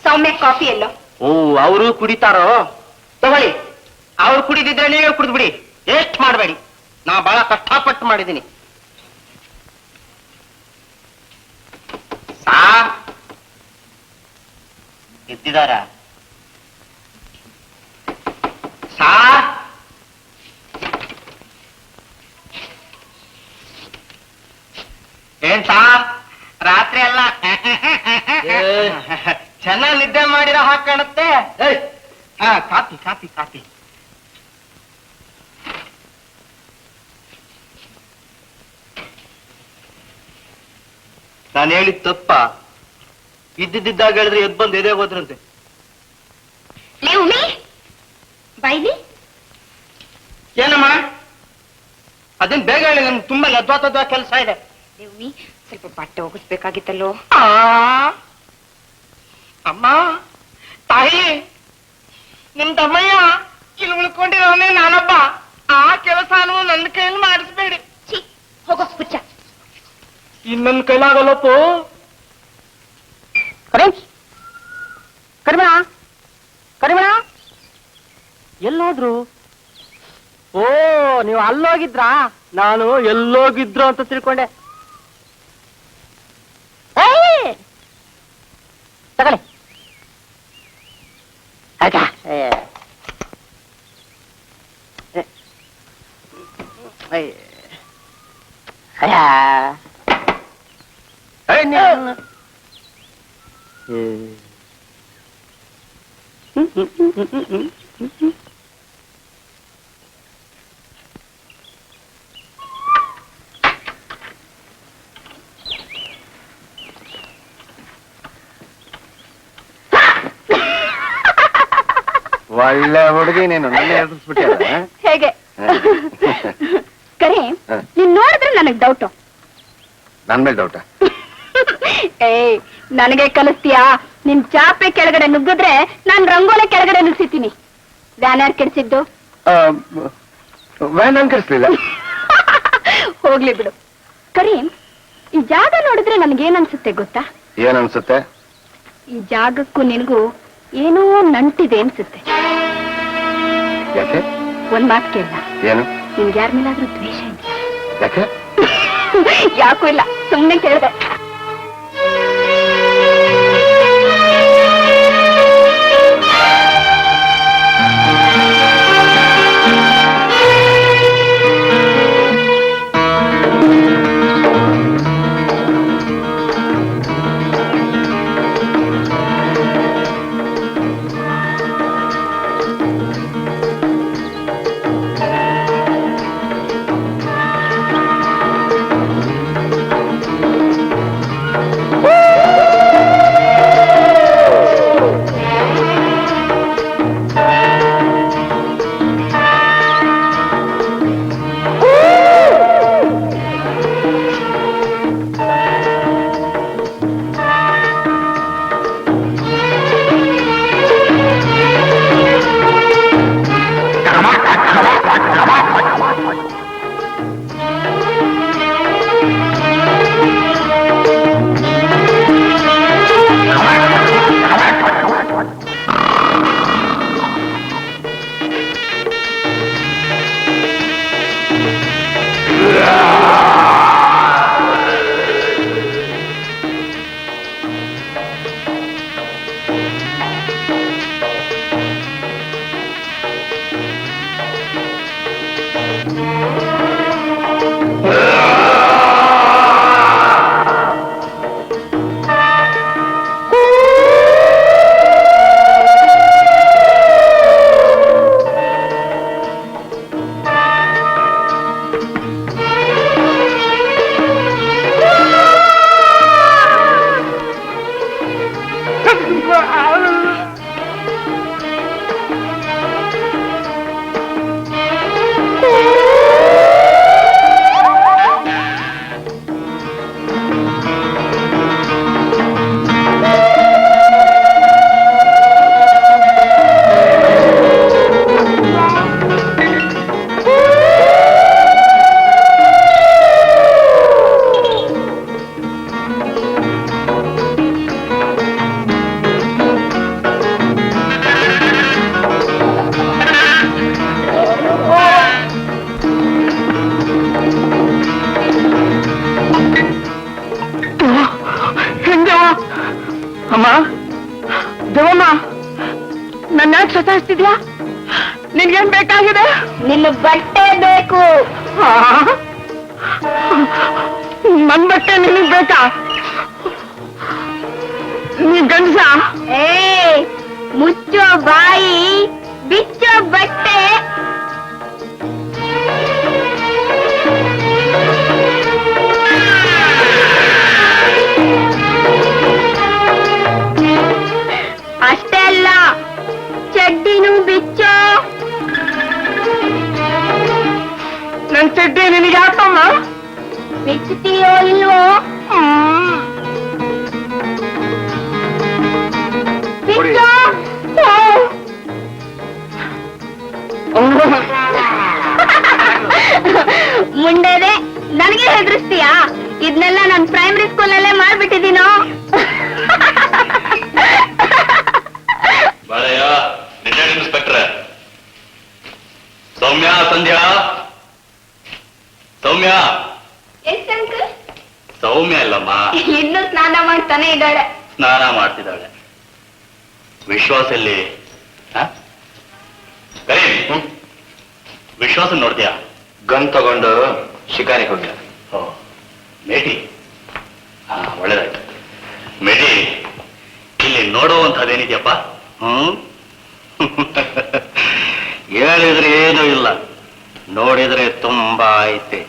ಸೌಮ್ಯ ಕಾಫಿ ಎಲ್ಲೋ? ಓ, ಅವರು ಕುಡಿತಾರೋ? ತಗೊಳ್ಳಿ. ಅವ್ರು ಕುಡಿದಿದ್ರೆ ನೀವೇ ಕುಡಿದ್ಬಿಡಿ, ವೇಸ್ಟ್ ಮಾಡಬೇಡಿ. ನಾ ಬಹಳ ಕಷ್ಟಪಟ್ಟು ಮಾಡಿದ್ದೀನಿ. ಎದ್ದಿದಾರ? ಏನ್ ರಾತ್ರಿ ಎಲ್ಲ ಚೆನ್ನಾಗಿ ನಿದ್ದೆ ಮಾಡಿರೋ ಹಾಗೆ ಕಾಣುತ್ತೆ. Coffee coffee coffee. ನಾನು ಹೇಳಿದ ತಪ್ಪ? ಇದ್ದಿದ್ದಾಗ ಹೇಳಿದ್ರೆ ಎದ್ ಬಂದು ಎದೆ ಹೋದ್ರಂತೆ. ಬೈಲಿ ಏನಮ್ಮ? ಅದನ್ ಬೇಗ ಹೇಳಿ, ನನ್ಗೆ ತುಂಬಾ ಯದ್ವಾತದ್ವಾ ಕೆಲಸ ಇದೆ. ಸ್ವಲ್ಪ ಬಟ್ಟೆ ಒಗಿಸ್ಬೇಕಾಗಿತ್ತಲ್ಲೋ. ಅಮ್ಮ ತಾಯಿ, ನಿಮ್ ತಮ್ಮಯ್ಯ ಇಲ್ಲಿ ಉಳ್ಕೊಂಡಿರೋನೇ ನಾನೊಬ್ಬ. ಆ ಕೆಲಸನೂ ನನ್ನ ಕೈಯಲ್ಲಿ ಮಾಡಿಸ್ಬೇಡಿ. ಛೀ, ಹೋಗೋ ಹುಚ್ಚ. ಇನ್ನೊಂದು ಕೈಲಾಗಲ್ಲಪ್ಪ. ಕರಿಮಣ ಕರಿಮಣ ಎಲ್ಲೋದ್ರು? ಓ, ನೀವು ಅಲ್ಲೋಗಿದ್ರಾ? ನಾನು ಎಲ್ಲೋಗಿದ್ರು ಅಂತ ತಿಳ್ಕೊಂಡೆ. ತಗೊಳ್ಳಿ. ಆಯ್ತಾ? ಒಳ್ಳೆ ಹುಡುಗಿ ನೀನು, ನನ್ನ ಎದುರಿಸ್ಬಿಟ್ಟಿಯಲ್ಲ. ಹೇಗೆ ಕರೆ, ನೀನ್ ನೋಡಿದ್ರೆ ನನಗ್ ಡೌಟು. ನನ್ ಮೇಲೆ ಡೌಟ? ಏಯ್, ನನಗೆ ಕಲಿಸ್ತೀಯಾ? ನಿನ್ ಚಾಪೆ ಕೆಳಗಡೆ ನುಗ್ಗಿದ್ರೆ ನಾನ್ ರಂಗೋಲೆ ಕೆಳಗಡೆ ನುಗ್ಸಿತೀನಿ. ವ್ಯಾನ್ ಯಾರು ಕೆಡ್ಸಿದ್ದು? ವ್ಯಾನ್ ಅನ್ಕರಿಸ್ಲಿಲ್ಲ. ಹೋಗ್ಲಿ ಬಿಡು. ಕರೀಂ, ಈ ಜಾಗ ನೋಡಿದ್ರೆ ನನ್ಗೇನ್ ಅನ್ಸುತ್ತೆ ಗೊತ್ತಾ? ಏನ್ ಅನ್ಸುತ್ತೆ? ಈ ಜಾಗಕ್ಕೂ ನಿನಗೂ ಏನೋ ನಂಟಿದೆ ಅನ್ಸುತ್ತೆ. ಯಾಕೆ? ಒಂದ್ ಮಾತು ಕೇಳ. ಏನು? ನಿನ್ಗೆ ಯಾರ ಮೇಲಾದ್ರೂ ದ್ವೇಷ ಇದೆಯಾ? ಯಾಕೆ? ಯಾಕೂ ಇಲ್ಲ, ಸುಮ್ನೆ ಕೇಳಿದೆ. ಅಮ್ಮ, ದೇವಮ್ಮ, ನನ್ನ ಯಾಕೆ ಸತಾಯಿಸ್ತಿದ್ಯಾ? ನಿನ್ಗೇನ್ ಬೇಕಾಗಿದೆ? ನಿನ್ನ ಬಟ್ಟೆ ಬೇಕು. ನನ್ ಬಟ್ಟೆ ನಿನಗ್ ಬೇಕಾ? ನೀ ಗಂಡ್ಸ? ಏ, ಮುಚ್ಚೋ ಬಾಯಿ, ಬಿಚ್ಚೋ ಬಟ್ಟೆ. ಅಷ್ಟೇ ಅಲ್ಲ, ಚಡ್ಡಿನೂ ಬಿಚ್ಚೋ. ನನ್ ಚಡ್ಡಿ ನಿನಗೆ ಯಾಕಮ್ಮ? ಬಿಚ್ಚುತ್ತೀಯೋ ಇಲ್ವೋ ಮುಂಡೆದೆ ನನಗೆ ಹೆದರಿಸ್ತೀಯಾ? ಇದನ್ನೆಲ್ಲ ನಾನು ಪ್ರೈಮರಿ ಸ್ಕೂಲಲ್ಲೇ ಮಾಡ್ಬಿಟ್ಟಿದ್ದೀನೋ. ಬಾರಯ್ಯ retired inspector. Soumya, Sandhya, Soumya. Yes uncle? Soumya ಅಲ್ಲಮ್ಮ, ಇನ್ನೂ ಸ್ನಾನ ಮಾಡ್ತಾನೆ ಇದ್ದಾಳೆ. ಸ್ನಾನ ಮಾಡ್ತಿದ್ದಾಳೆ. ವಿಶ್ವಾಸ ಎಲ್ಲಿ? ಕರೀಂ, ವಿಶ್ವಾಸ ನೋಡ್ತೀಯಾ? ಗನ್ ತಗೊಂಡು ಶಿಕಾರಿ ಹೋಗ್ಯ. ಓ, ಮೇಟಿ. ಒಳ್ಳೇದಾಯ್ತು. ಮೇಟಿ, ಇಲ್ಲಿ ನೋಡುವಂಥದ್ದೇನಿದೆಯಪ್ಪ? ಹೇಳಿದ್ರೆ ಏನೂ ಇಲ್ಲ, ನೋಡಿದ್ರೆ ತುಂಬಾ ಐತೆ.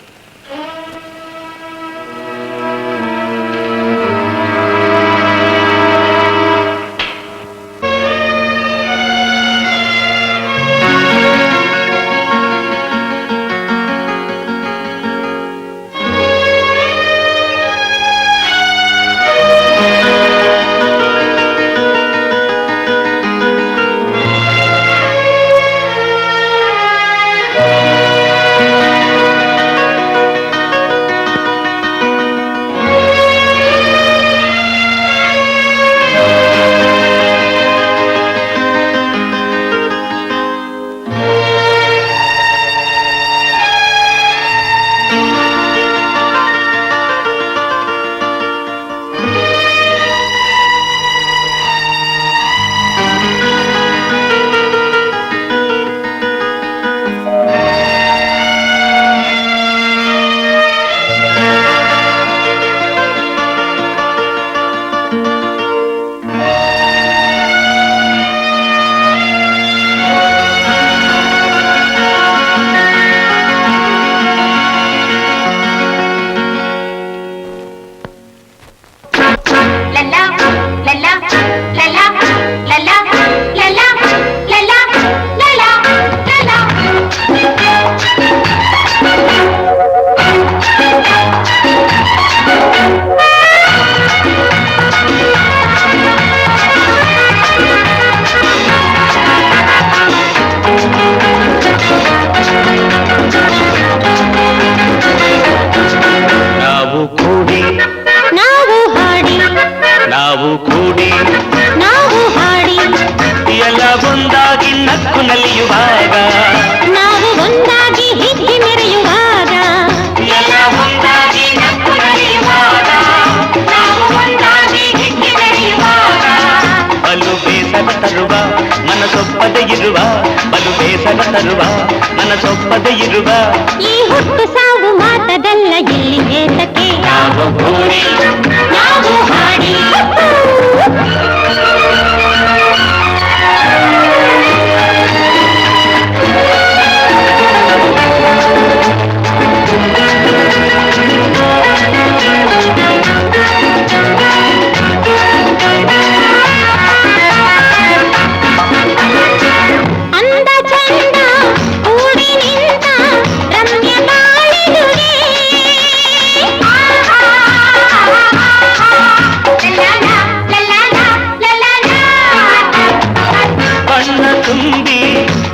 ಮನಸೊಪ್ಪದೆ ಇರುವ ಈ ಹುಟ್ಟು ಸಾವು ಮಾತದಲ್ಲ ಇಲ್ಲಿ ಏತಕ್ಕೆ ನಾವು ಕೂಡಿ ನಾವು ಹಾಡಿ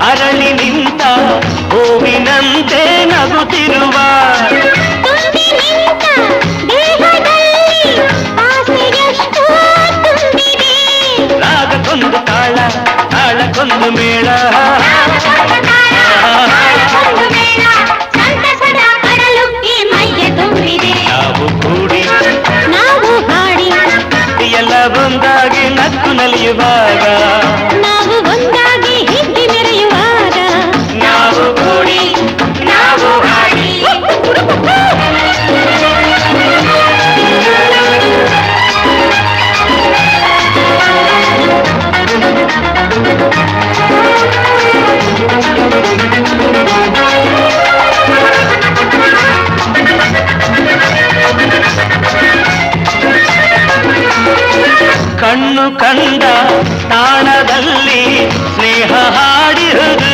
ಅರಳಿ ನಿಂತ ಹೂವಿನಂತೆ ನಗುತ್ತಿರುವ ರಾಗಕ್ಕೊಂದು ತಾಳ ತಾಳಕ್ಕೊಂದು ಮೇಳ ನಾವು ಕೂಡಿ ನಾವು ಹಾಡಿ ಎಲ್ಲ ಒಂದಾಗಿ ನಕ್ಕು ನಲಿಯುವಾಗ ನಾವು ಒಂದಾಗಿ ಹಿಗ್ಗಿ ಮೆರೆಯುವಾಗ ನಾವು ಕೂಡಿ ನಾವು ಹಾಡಿ ಕಣ್ಣು ಕಂಡ ತಾಣದಲ್ಲಿ ಸ್ನೇಹ ಹಾಡಿರುವುದು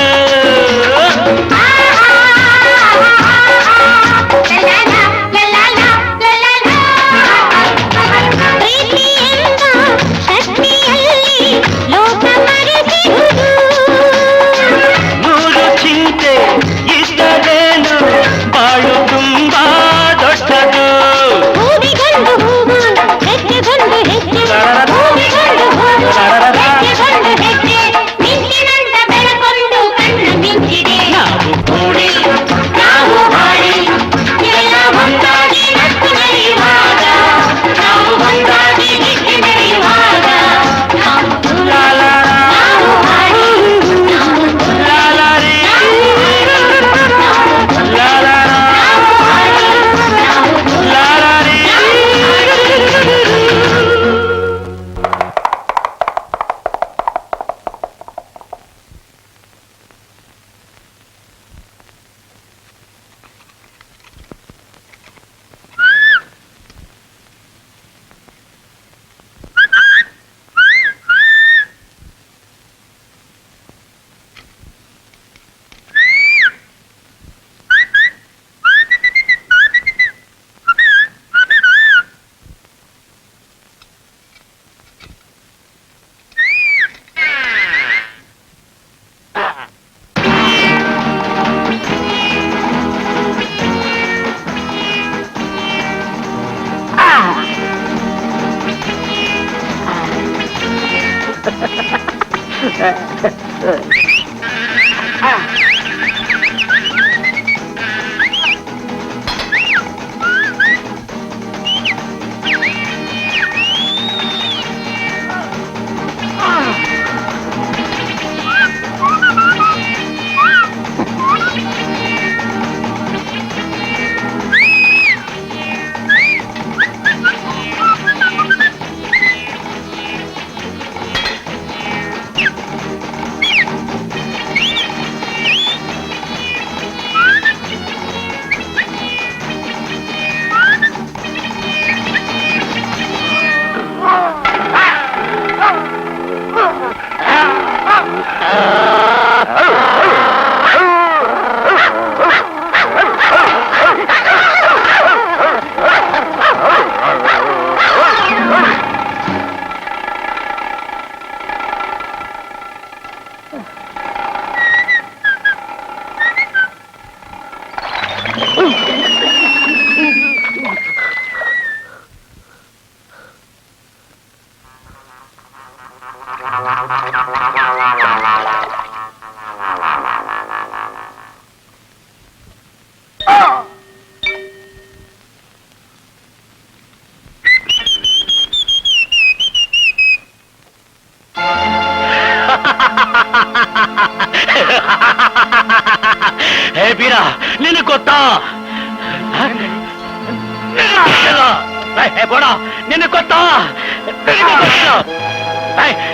ಬೋಡ ನಿನಗೆ ಗೊತ್ತಾ?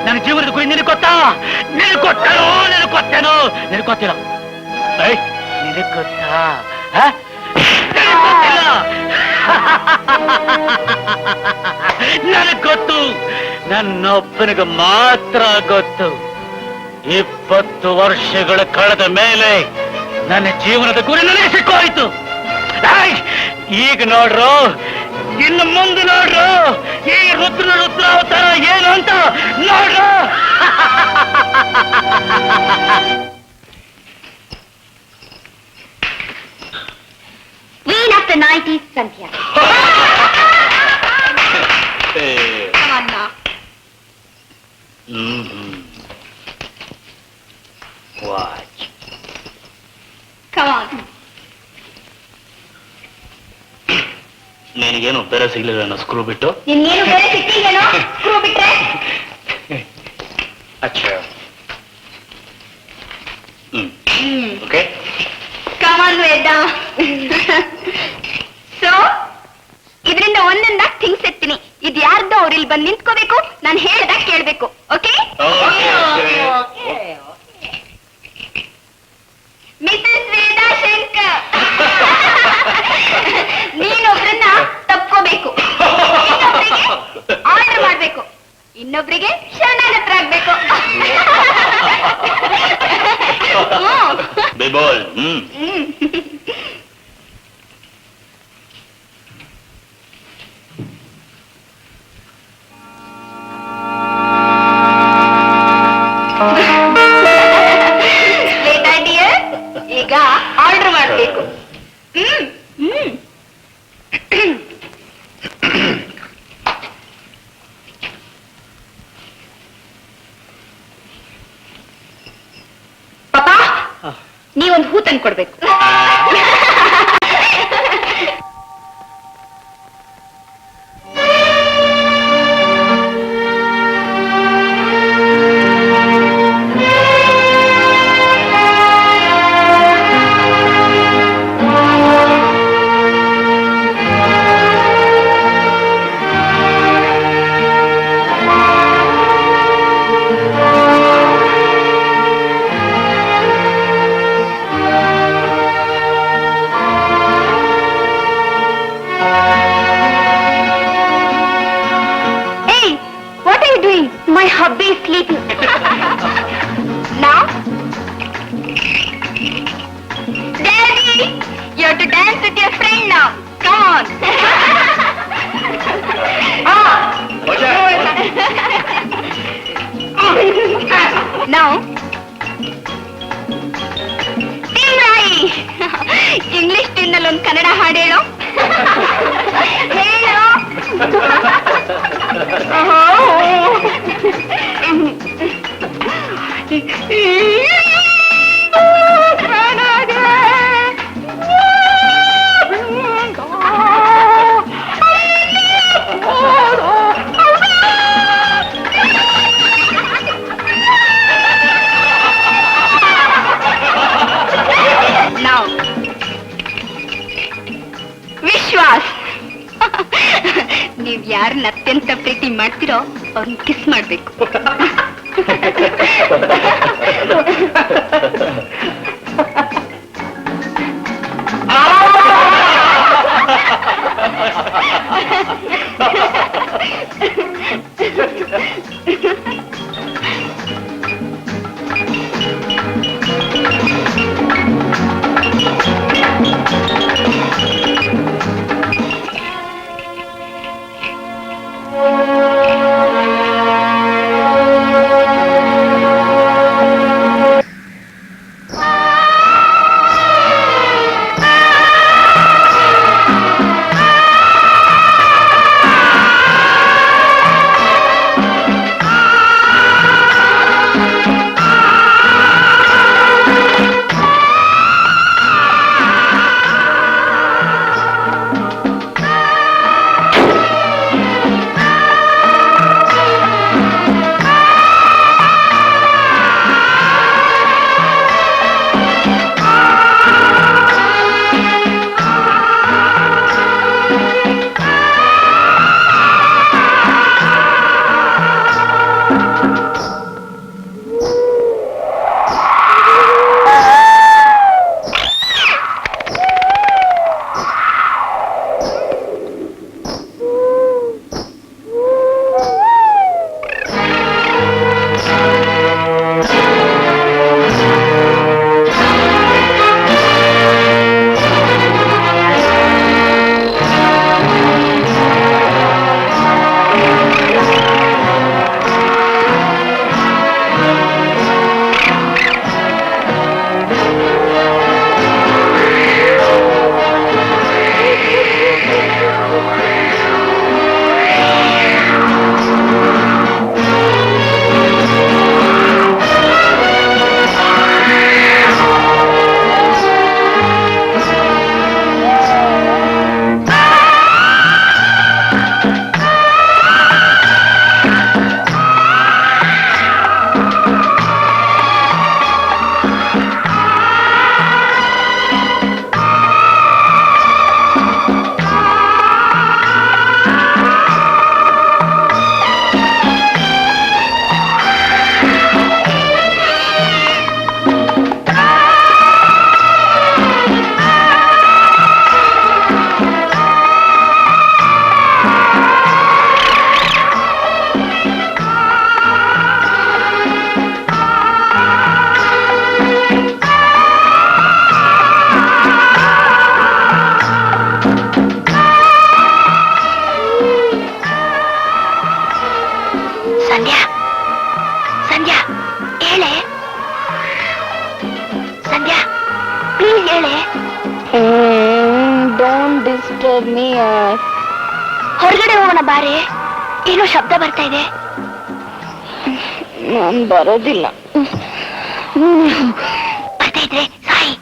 ನನ್ನ ಜೀವನದ ಗುರಿ ನಿನಗೆ ಗೊತ್ತಾ? ನಿನಗೆ ಗೊತ್ತೇನೋ? ನಿನಗೆ ಗೊತ್ತೇನೋ? ನಿನಗೆ ಗೊತ್ತಿಲ್ಲ. ನಿನಗೆ ಗೊತ್ತಾ? ನನಗೆ ಗೊತ್ತು. ನನ್ನೊಬ್ಬನಿಗೆ ಮಾತ್ರ ಗೊತ್ತು. 20 ವರ್ಷಗಳ ಕಳೆದ ಮೇಲೆ ನನ್ನ ಜೀವನದ ಗುರಿ ನನಗೆ ಸಿಕ್ಕೋಯ್ತು. ಈಗ ನೋಡ್ರು, ಇನ್ನು ಮುಂದೆ ನೋಡ್ರು, ಈ ರುದ್ರಾವತಾರ ಏನು ಅಂತ ನೋಡ್ರು. Queen of the night is Sandhya. Come on now. Watch. Come on. ನಿನಗೇನು ಬೇರೆ ಸಿಗ್ಲಿಲ್ಲ ಅನ್ನೋ ಸ್ಕ್ರೂ ಬಿಟ್ಟು? ನಿನ್ಗೇನು ಬೇರೆ ಸಿಕ್ಕಿಲ್ವೇನೋ ಸ್ಕ್ರೂ ಬಿಟ್ರೆ? ಅಚ್ಚಾ. Okay. Come on, Veda. So, ಇದರಿಂದ ಒಂದೊಂದಾಗಿ ಥಿಂಗ್ಸ್ ಎತ್ತೀನಿ. ಇದು ಯಾರ್ದು ಅವ್ರು ಇಲ್ಲಿ ಬಂದು ನಿಂತ್ಕೋಬೇಕು, ನಾನು ಹೇಳ್ದಾಗ ಕೇಳ್ಬೇಕು. ಓಕೆ? ಮಿಸಸ್ ವೇದಾ ಶಂಕರ್, ನೀನೊಬ್ರನ್ನ ತಪ್ಕೋಬೇಕು, ಇನ್ನೊಬ್ರಿಗೆ ಆರ್ಡರ್ ಮಾಡ್ಬೇಕು, ಇನ್ನೊಬ್ರಿಗೆ ಶರಣಾಗತ್ರ ಆಗ್ಬೇಕು. ಬೇಬೋಲ್. ವೇದಾ ಡಿಯರ್, ಈಗ ಆರ್ಡರ್ ಮಾಡ್ಬೇಕು. ಪಾಪಾ, ನೀವೊಂದು ಹೂ ತಂದು ಕೊಡ್ಬೇಕು. My hubby is sleeping. Now, Daddy, you have to dance with your friend now. Come on. Now, Timrai, English tinnalondu Kannada haadu ಹೇಳು. ಹೇಳು. Now, ವಿಶ್ವಾಸ್, ನೀವ್ ಯಾರನ್ನ ಅತ್ಯಂತ ಪ್ರೀತಿ ಮಾಡ್ತಿರೋ ಅವ್ರನ್ನ ಕಿಸ್ ಮಾಡ್ಬೇಕು. Disturb me. ಹೊರಗಡೆ ಹೋಗೋಣ ಬಾರೆ, ಏನೋ ಶಬ್ದ ಬರ್ತಾ ಇದೆ. ನಾನು ಬರೋದಿಲ್ಲ. ಬರ್ತಾ ಇದ್ರೆ ಸಾಯಿ.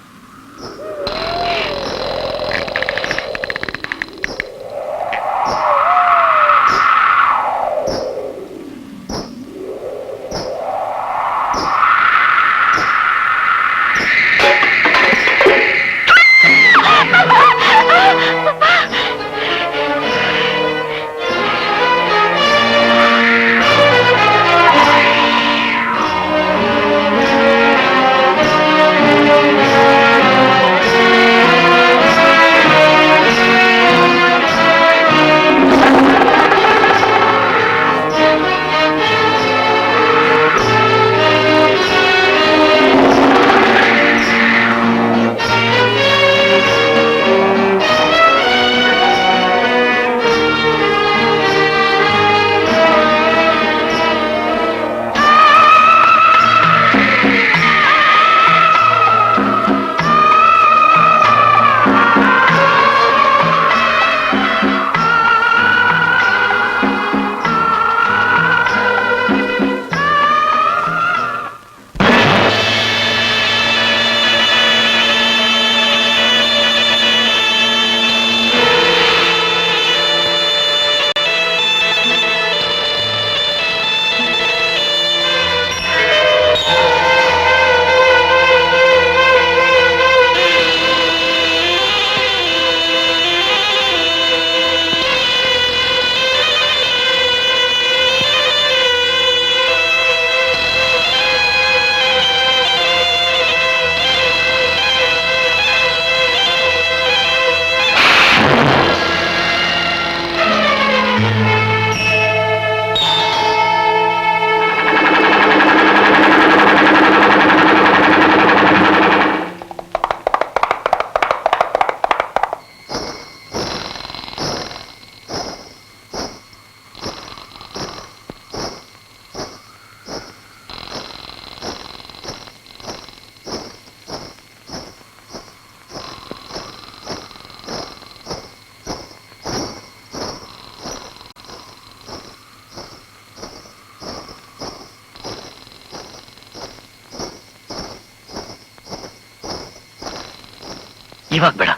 ಇವಾಗ ಬೇಡ,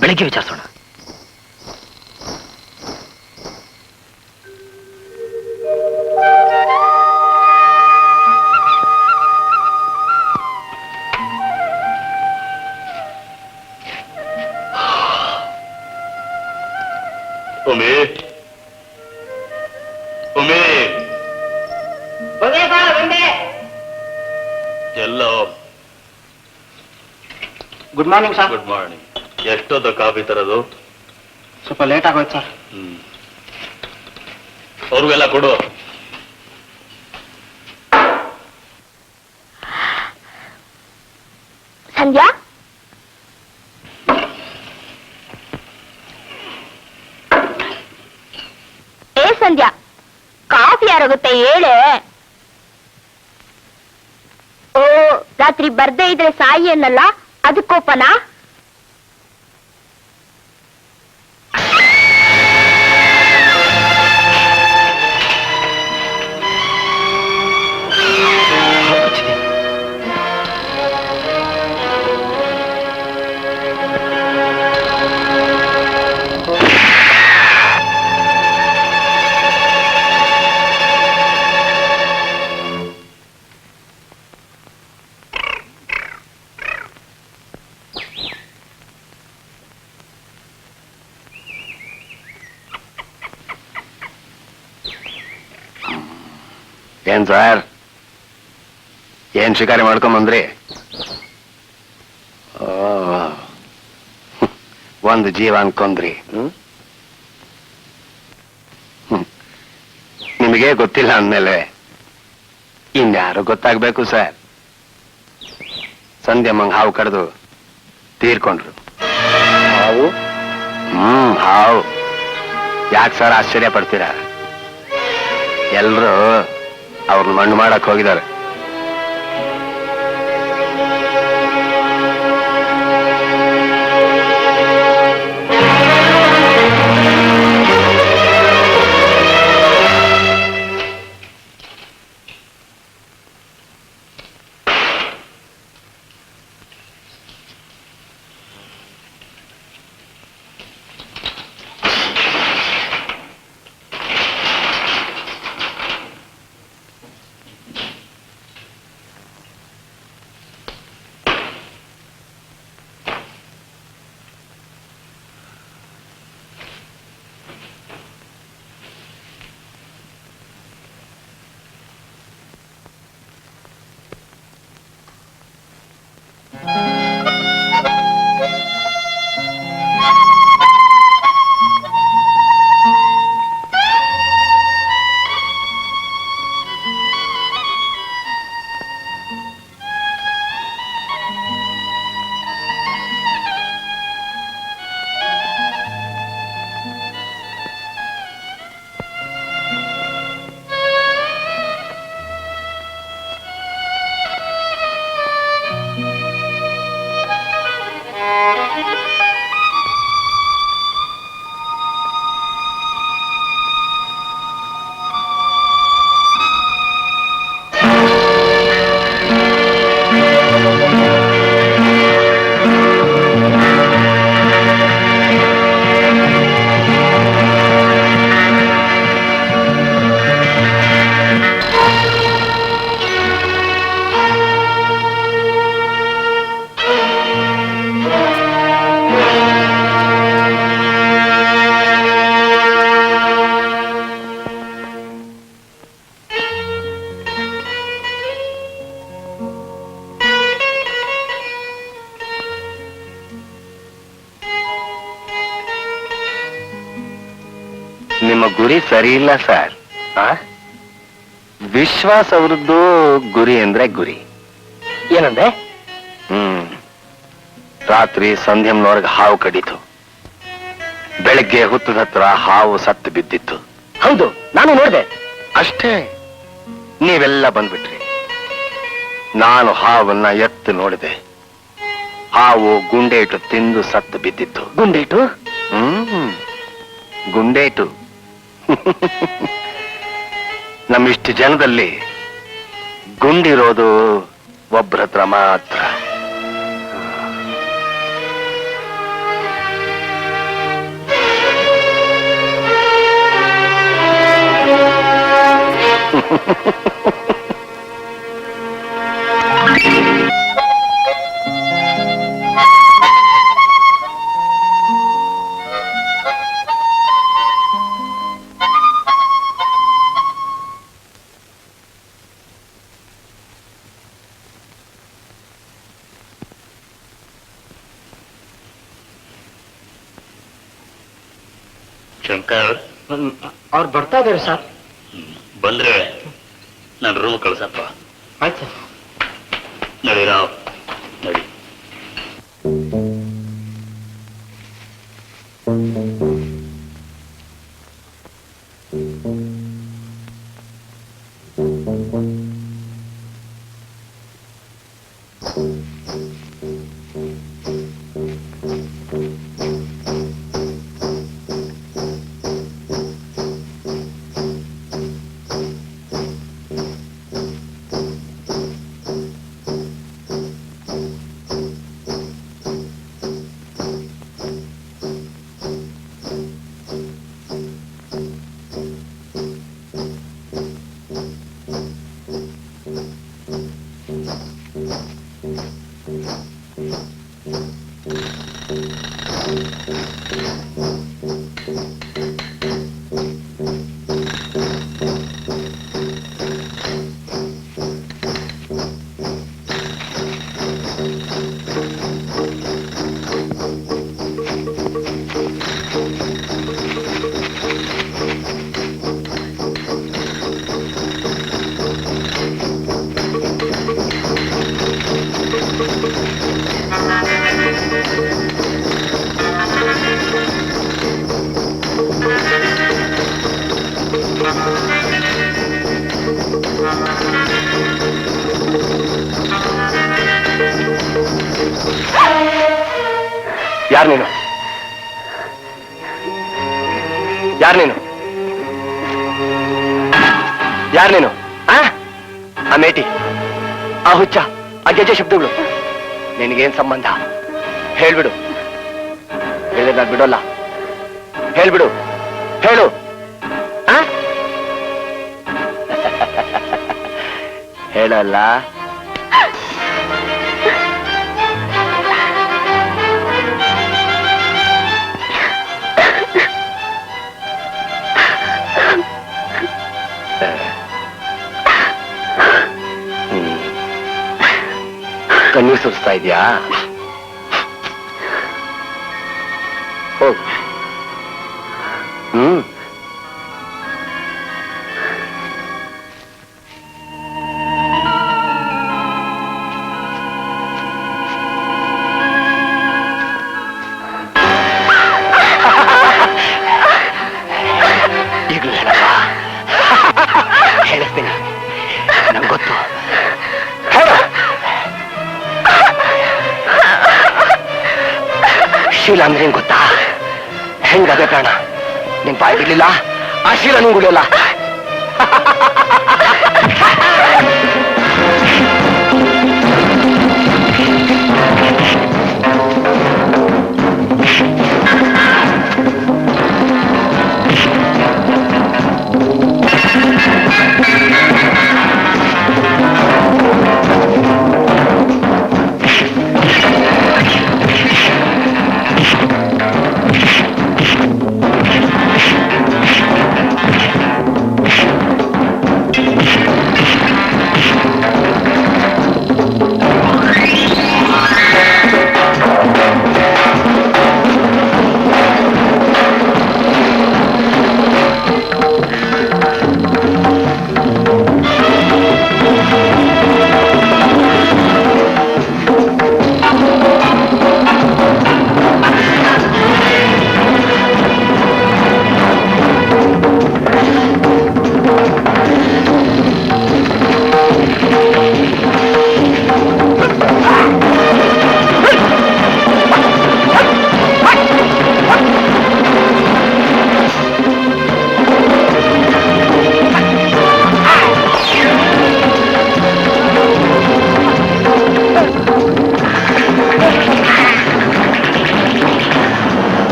ಬೆಳಿಗ್ಗೆ ವಿಚಾರಿಸೋಣ. ಎಲ್ಲೋ good morning sir. Good morning. ಎಷ್ಟೊತ್ತ ಕಾಫಿ ತರೋದು? ಸ್ವಲ್ಪ ಲೇಟ್ ಆಗೋಯ್ತು ಸರ್. ಅವ್ರಿಗೆಲ್ಲ ಕೊಡು. ಸಂಧ್ಯಾ, ಏ ಸಂಧ್ಯಾ, ಕಾಫಿ ಯಾರಾಗುತ್ತೆ ಹೇಳೆ. ಓ, ರಾತ್ರಿ ಬರ್ದೇ ಇದ್ರೆ ಸಾಯಿ ಅನ್ನಲ್ಲ, ಅದಕ್ಕೋಪನಾ? ಏನ್ ಸರ್, ಏನ್ ಶಿಕಾರಿ ಮಾಡ್ಕೊಂಬಂದ್ರಿ? ಒಂದು ಜೀವ ಅನ್ಕೊಂಡ್ರಿ. ನಿಮಗೆ ಗೊತ್ತಿಲ್ಲ ಅಂದ್ಮೇಲೆ ಇನ್ಯಾರು ಗೊತ್ತಾಗ್ಬೇಕು ಸರ್. ಸಂಧ್ಯಮ್ಮಂಗ್ ಹಾವು ಕಡ್ದು ತೀರ್ಕೊಂಡ್ರು. ಹಾವು? ಹಾವು. ಯಾಕೆ ಸರ್ ಆಶ್ಚರ್ಯ ಪಡ್ತೀರಾ? ಎಲ್ರು ಅವ್ರನ್ನ ಮಣ್ಣು ಮಾಡಕ್ ಹೋಗಿದ್ದಾರೆ. ನಿಮ್ಮ ಗುರಿ ಸರಿ ಇಲ್ಲ ಸರ್. ವಿಶ್ವಾಸ ಅವರದ್ದು ಗುರಿ ಅಂದ್ರೆ ಗುರಿ. ಏನಂದ್ರೆ? ರಾತ್ರಿ ಸಂಧ್ಯಂನವರೆಗೆ ಹಾವು ಕಡಿತು. ಬೆಳಗ್ಗೆ ಹುತ್ತದ ಹತ್ರ ಹಾವು ಸತ್ತು ಬಿದ್ದಿತ್ತು. ಹೌದು, ನಾನು ನೋಡಿದೆ. ಅಷ್ಟೇ, ನೀವೆಲ್ಲ ಬಂದ್ಬಿಟ್ರಿ. ನಾನು ಹಾವನ್ನ ಎತ್ತು ನೋಡಿದೆ. ಹಾವು ಗುಂಡೇಟು ತಿಂದು ಸತ್ತು ಬಿದ್ದಿತ್ತು. ಗುಂಡೇಟು? ಗುಂಡೇಟು. ನಮ್ಮಿಷ್ಟು ಜನದಲ್ಲಿ ಗುಂಡಿರೋದು ಒಬ್ಬರ ಹತ್ರ ಮಾತ್ರ. ಶಂಕರ್, ಅವ್ರು ಬರ್ತಾ ಇದ್ದಾರೆ ಸರ್. ಬಂದ್ರೆ ನಾನು ರೂಮ್ ಕಳ್ಸಪ್ಪ. ಆಯ್ತು. ನಡಿ ರಾವ್, ನಡಿ. ಯಾರು ನೀನು? ಯಾರು ನೀನು? ಯಾರು ನೀನು? ಆ ಮೇಟಿ, ಆ ಹುಚ್ಚ, ಆ ಗೆಜ್ಜೆ ಶಬ್ದಗಳು ನಿನಗೇನ್ ಸಂಬಂಧ? ಹೇಳ್ಬಿಡು. ಹೇಳಿದ್ರೆ ನಾನು ಬಿಡೋಲ್ಲ. ಹೇಳ್ಬಿಡು, ಹೇಳು. ಹೇಳಲ್ಲ? ಕಣ್ಣೀರು ಸುರಿಸ್ತಾ ಇದೆಯಾ? ಹೋಗು. ಈಗಲೂ ಹೇಳಪ್ಪ. ಹೇಳಿಸ್ತೀನಿ, ನಂಗೆ ಗೊತ್ತು. ಹೇಳು. ಶೀಲ ಅಂದ್ರೆ ಏನ್ ಗೊತ್ತಾ? ಹೆಂಗದೆ ಪ್ರಾಣ ನಿನ್ ಬಾಯಿ ಬಿಡ್ಲಿಲ್ಲ, ಆ ಶೀಲ ನಿಂಗುಳಿಯಲ್ಲ.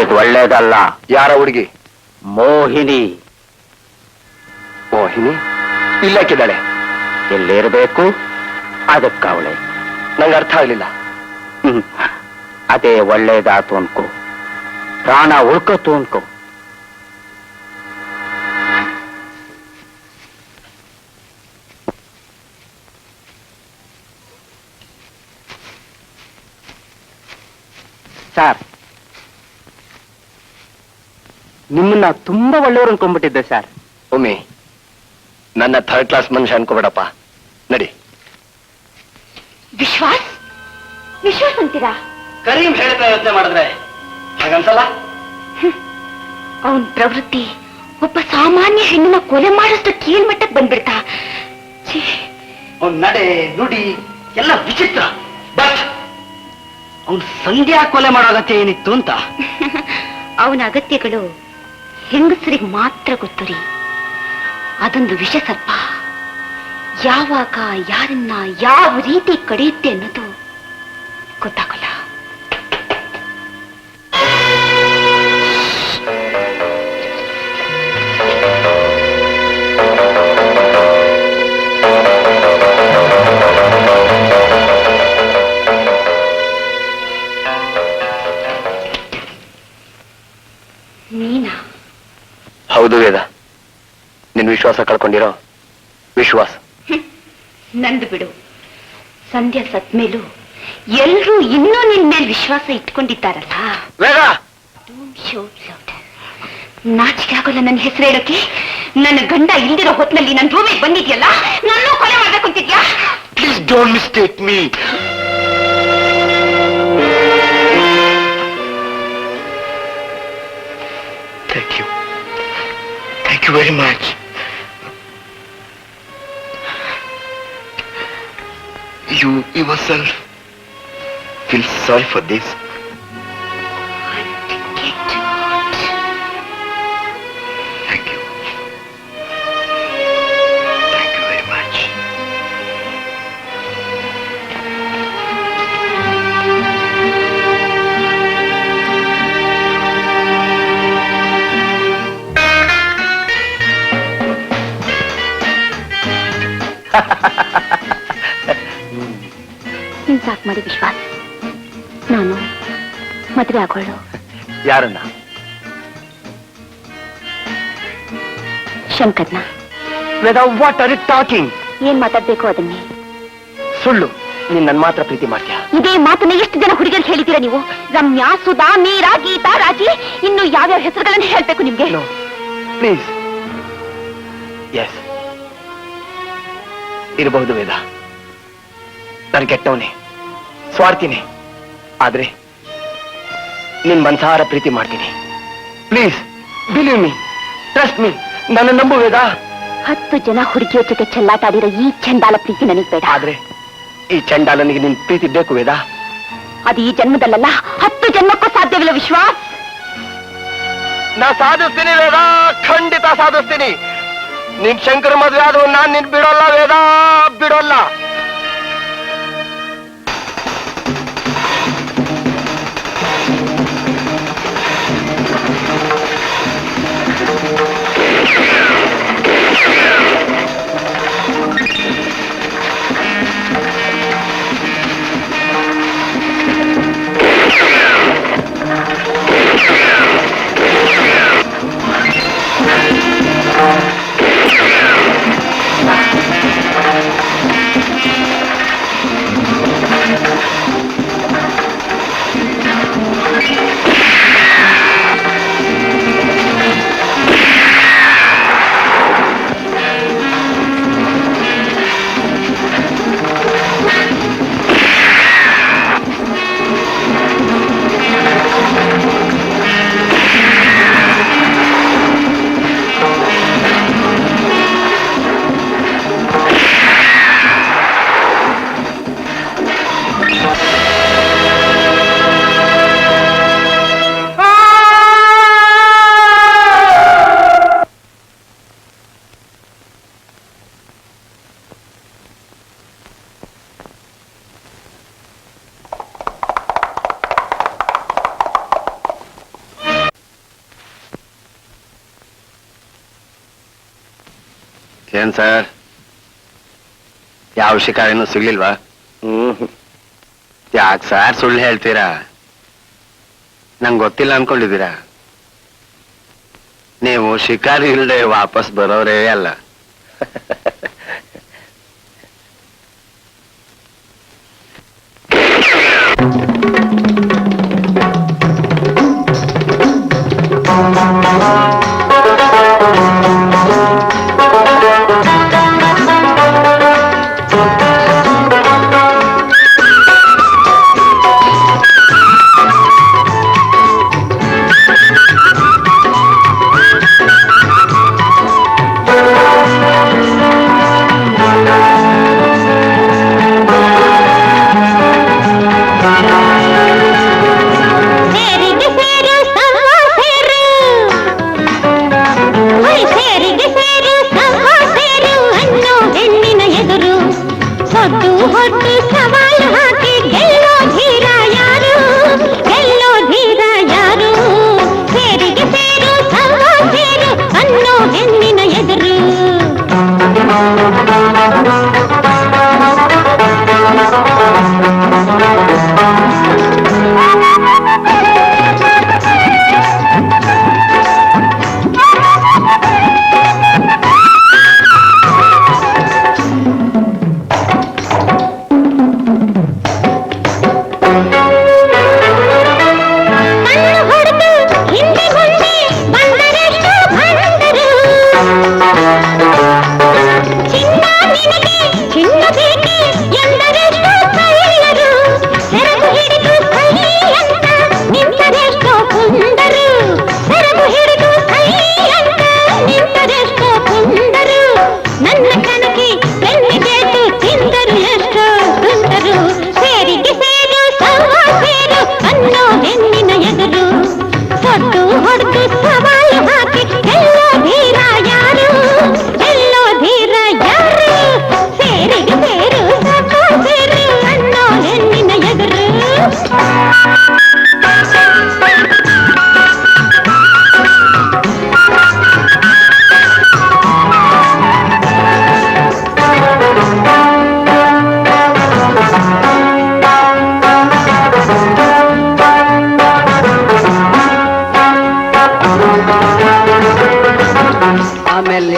ಇದು ಒಳ್ಳೇದಲ್ಲ. ಯಾರ ಹುಡುಗಿ? ಮೋಹಿನಿ. ಮೋಹಿನಿ ಇಲ್ಲಕ್ಕಿದ್ದಾಳೆ. ಎಲ್ಲಿರ್ಬೇಕು ಅದಕ್ಕವಳೆ. ನಂಗೆ ಅರ್ಥ ಆಗ್ಲಿಲ್ಲ. ಅದೇ ಒಳ್ಳೇದಾತು ಅನ್ಕೋ, ಪ್ರಾಣ ಉಳ್ಕತ್ತು ಅನ್ಕೋ. ಸರ್, ನಿಮ್ಮನ್ನ ತುಂಬಾ ಒಳ್ಳೆಯವರು ಅನ್ಕೊಂಡ್ಬಿಟ್ಟಿದ್ದೆ ಸರ್. ಒಮ್ಮೆ ನನ್ನ ಥರ್ಡ್ ಕ್ಲಾಸ್ ಮನುಷ್ಯ ಅನ್ಕೋಬೇಡಪ್ಪ. ನಡಿ. ವಿಶ್ವಾಸ್ ವಿಶ್ವಾಸ್ ಅಂತೀರಾ? ಕರೀಂ ಹೇಳ್ತಾ ಯೋಚನೆ ಮಾಡಿದ್ರೆ ಹಾಗನ್ಸಲ್ಲ? ಅವನ್ ಪ್ರವೃತ್ತಿ ಒಬ್ಬ ಸಾಮಾನ್ಯ ಹೆಣ್ಣನ್ನ ಕೊಲೆ ಮಾಡೋಷ್ಟು ಕೀಳ್ಮಟ್ಟಕ್ಕೆ ಬಂದ್ಬಿಡ್ತಾ. ಅವನ್ ನಡೆ ನುಡಿ ಎಲ್ಲ ವಿಚಿತ್ರ. ಬಟ್ ಅವನ್ ಸಂಧ್ಯಾ ಕೊಲೆ ಮಾಡೋ ಅಗತ್ಯ ಏನಿತ್ತು ಅಂತ. ಅವನ ಅಗತ್ಯಗಳು ಹೆಂಗಸರಿಗೆ ಮಾತ್ರ ಗೊತ್ತು ರೀ. ಅದೊಂದು ವಿಷ ಸರ್ಪ ಯಾವಾಗ ಯಾರನ್ನ ಯಾವ ರೀತಿ ಕಡಿಯುತ್ತೆ ಅನ್ನೋದು ಗೊತ್ತಾಗಲ್ಲ. ನೀನಾ? ಹೌದು ವೇದ, ನಿನ್ ವಿಶ್ವಾಸ ಕಳ್ಕೊಂಡಿರೋ ವಿಶ್ವಾಸ. ನಂದು ಬಿಡು. ಸಂಧ್ಯಾ ಸತ್ಮೇಲೂ ಎಲ್ರೂ ಇನ್ನೂ ನಿನ್ ಮೇಲೆ ವಿಶ್ವಾಸ ಇಟ್ಕೊಂಡಿದ್ದಾರಲ್ಲ. ವೇದ, ನಾಚಿಕೆ ಆಗೋಲ್ಲ ನನ್ನ ಹೆಸರು ಹೇಳೋಕೆ? ನನ್ನ ಗಂಡ ಇಲ್ದಿರೋ ಹೊತ್ನಲ್ಲಿ ನನ್ನ ರೂಮಿಗೆ ಬಂದಿದ್ಯಲ್ಲ, ನನ್ನೂ ಕೊಲೆ ಮಾಡ್ಬೇಕು ಅಂತಿದ್ಯಾ? Please don't mistake me. Thank you very much. You yourself feel sorry for this. Thank you. Thank you very much. ನೀನ್ ಸಾಕ್ ಮಾಡಿ ವಿಶ್ವಾಸ್. ನಾನು ಮದುವೆ ಆಗೋಳು. ಯಾರನ್ನ? ಶಂಕರ್ನ. What are you talking? ಏನ್ ಮಾತಾಡ್ಬೇಕು ಅದನ್ನೇ. ಸುಳ್ಳು. ನೀನ್ ನನ್ ಮಾತ್ರ ಪ್ರೀತಿ ಮಾಡ್ತೀಯ? ಇದೇ ಮಾತನ್ನ ಎಷ್ಟು ಜನ ಹುಡುಗರು ಹೇಳಿದ್ದೀರಾ ನೀವು? ರಮ್ಯಾ, ಸುಧಾ, ಮೀರಾ, ಗೀತಾ, ರಾಜಿ, ಇನ್ನು ಯಾವ್ಯಾವ ಹೆಸರುಗಳನ್ನ ಹೇಳ್ಬೇಕು ನಿಮ್ಗೆ? ಪ್ಲೀಸ್. ಎಸ್, ಇರಬಹುದು ವೇದ. ನಾನು ಕೆಟ್ಟವನೇ, ಸ್ವಾರ್ಥಿನೇ. ಆದ್ರೆ ನಿನ್ ಮನ್ಸಾರ ಪ್ರೀತಿ ಮಾಡ್ತೀನಿ. Please believe me, trust me. ನನ್ನ ನಂಬು ವೇದ. 10 ಜನ ಹುಡುಗಿಯ ಜೊತೆ ಚೆಲ್ಲಾಟಾಡಿರೋ ಈ ಚಂಡಾಲ ಪ್ರೀತಿ ನನಗ್ ಬೇಡ. ಆದ್ರೆ ಈ ಚಂಡಾಲನಿಗೆ ನಿನ್ ಪ್ರೀತಿ ಬೇಕು ವೇದ. ಅದು ಈ ಜನ್ಮದಲ್ಲ, 10 ಜನ್ಮಕ್ಕೂ ಸಾಧ್ಯವಿಲ್ಲ ವಿಶ್ವಾಸ್. ನಾ ಸಾಧಿಸ್ತೀನಿ ವೇದ, ಖಂಡಿತ ಸಾಧಿಸ್ತೀನಿ. ನಿನ್ ಶಂಕರ್ ಮದ್ವೆ ಆದ್ರೂ ನಾನ್ ನಿನ್ ಬಿಡೋಲ್ಲ ವೇದ, ಬಿಡೋಲ್ಲ. ಏನ್ ಸರ್, ಯಾವ ಶಿಕಾರಿನೂ ಸಿಗ್ಲಿಲ್ವಾ? ಯಾಕೆ ಸರ್ ಸುಳ್ಳು ಹೇಳ್ತೀರಾ? ನಂಗೆ ಗೊತ್ತಿಲ್ಲ ಅನ್ಕೊಂಡಿದ್ದೀರಾ? ನೀವು ಶಿಕಾರಿ ಇಲ್ಲದೆ ವಾಪಸ್ ಬರೋರೇ ಅಲ್ಲ.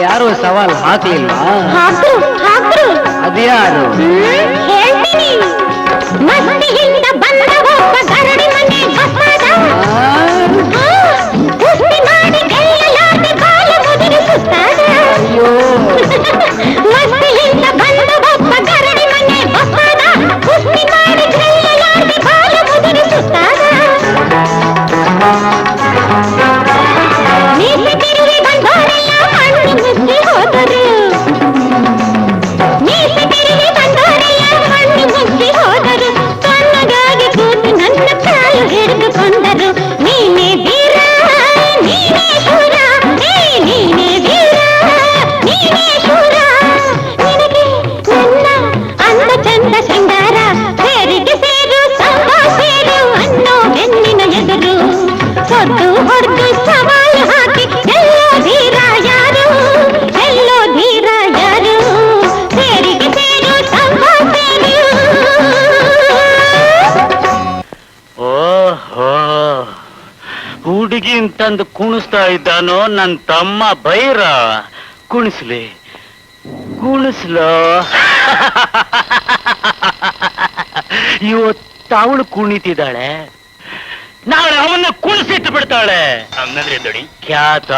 ಯಾರು ಸವಾಲ್ ಹಾಕ್ಲಿಲ್ವಾ? ಅದ್ಯಾರು? ಹೇಳ್ತೀನಿ. ಮಸ್ತಿಯಿಂದ ಬಂದ ಒಬ್ಬ ಗರಡಿ ಮನೆ ಬಸದ. ಕುಸ್ತಿ ಮಾಡಿ ಗೆಲ್ಲಲಾದೆ ಬಾಲ ಮುದುರಿ ಸುತ್ತಾದ. ಮಸ್ತಿಯಿಂದ ಬಂದ ಒಬ್ಬ ಗರಡಿ ಮನೆ ಬಸದ. ಕುಸ್ತಿ ಮಾಡಿ ಗೆಲ್ಲಲಾದೆ ಬಾಲ ಮುದುರಿ ಸುತ್ತಾದ. ಮೀಸೆ ತಿರುಗಿ ಬಂದೋರೆಲ್ಲ ಮಣ್ಣು ಮುಚ್ಚಿ ಹೋದರು. ಮೀಸೆ ತಿರುಗಿ ಬಂದೋರೆಲ್ಲ ಮಣ್ಣು ಮುಚ್ಚಿ ಹೋದರು. ತಣ್ಣಗಾಗಿ ಕೂತು ನನ್ನ ಕಾಲು ಹಿಡಿದುಕೊಂಡರು. ನೀನೇ ವೀರ, ನೀನೇ ಶೂರ, ನೀನೇ ವೀರ, ನೀನೇ ಶೂರ. ನಿನಗೆ ನನ್ನ ಅಂದ ಚಂದ ಶೃಂಗಾರ ಸೇರಿಗೆ ಸೇರು ಸಂಗ ಸೇರು ಅನ್ನೋ ಬೆನ್ನಿನ ಎದುರು ಸೊದ್ದು ಹೊಡೆದು ಸವಾಲು ಹಾಕಿ ಎಲ್ಲೋ ಧೀರ ಯಾರು, ಎಲ್ಲೋ ಧೀರ ಯಾರು, ಸೇರಿಗೆ ಸೇರು ಸಂಗ ಸೇರು. ಓಹೋ, ಹುಡುಗಿ ಅಂತಂದು ಕುಣಿಸ್ತಾ ಇದ್ದಾನೋ ನನ್ನ ತಮ್ಮ ಬೈರ. ಕುಣಿಸ್ಲಿ ಕುಣಿಸ್ಲೋ. ಇವತ್ತು ಅವಳು ಕುಣಿತಿದ್ದಾಳೆ, ನಾಳೆ ಅವನ್ನ ಕುಣಿಸಿಟ್ಟು ಬಿಡ್ತಾಳೆ. ಹಂಗಂದ್ರೆ ದೊಡಿ ಖ್ಯಾತ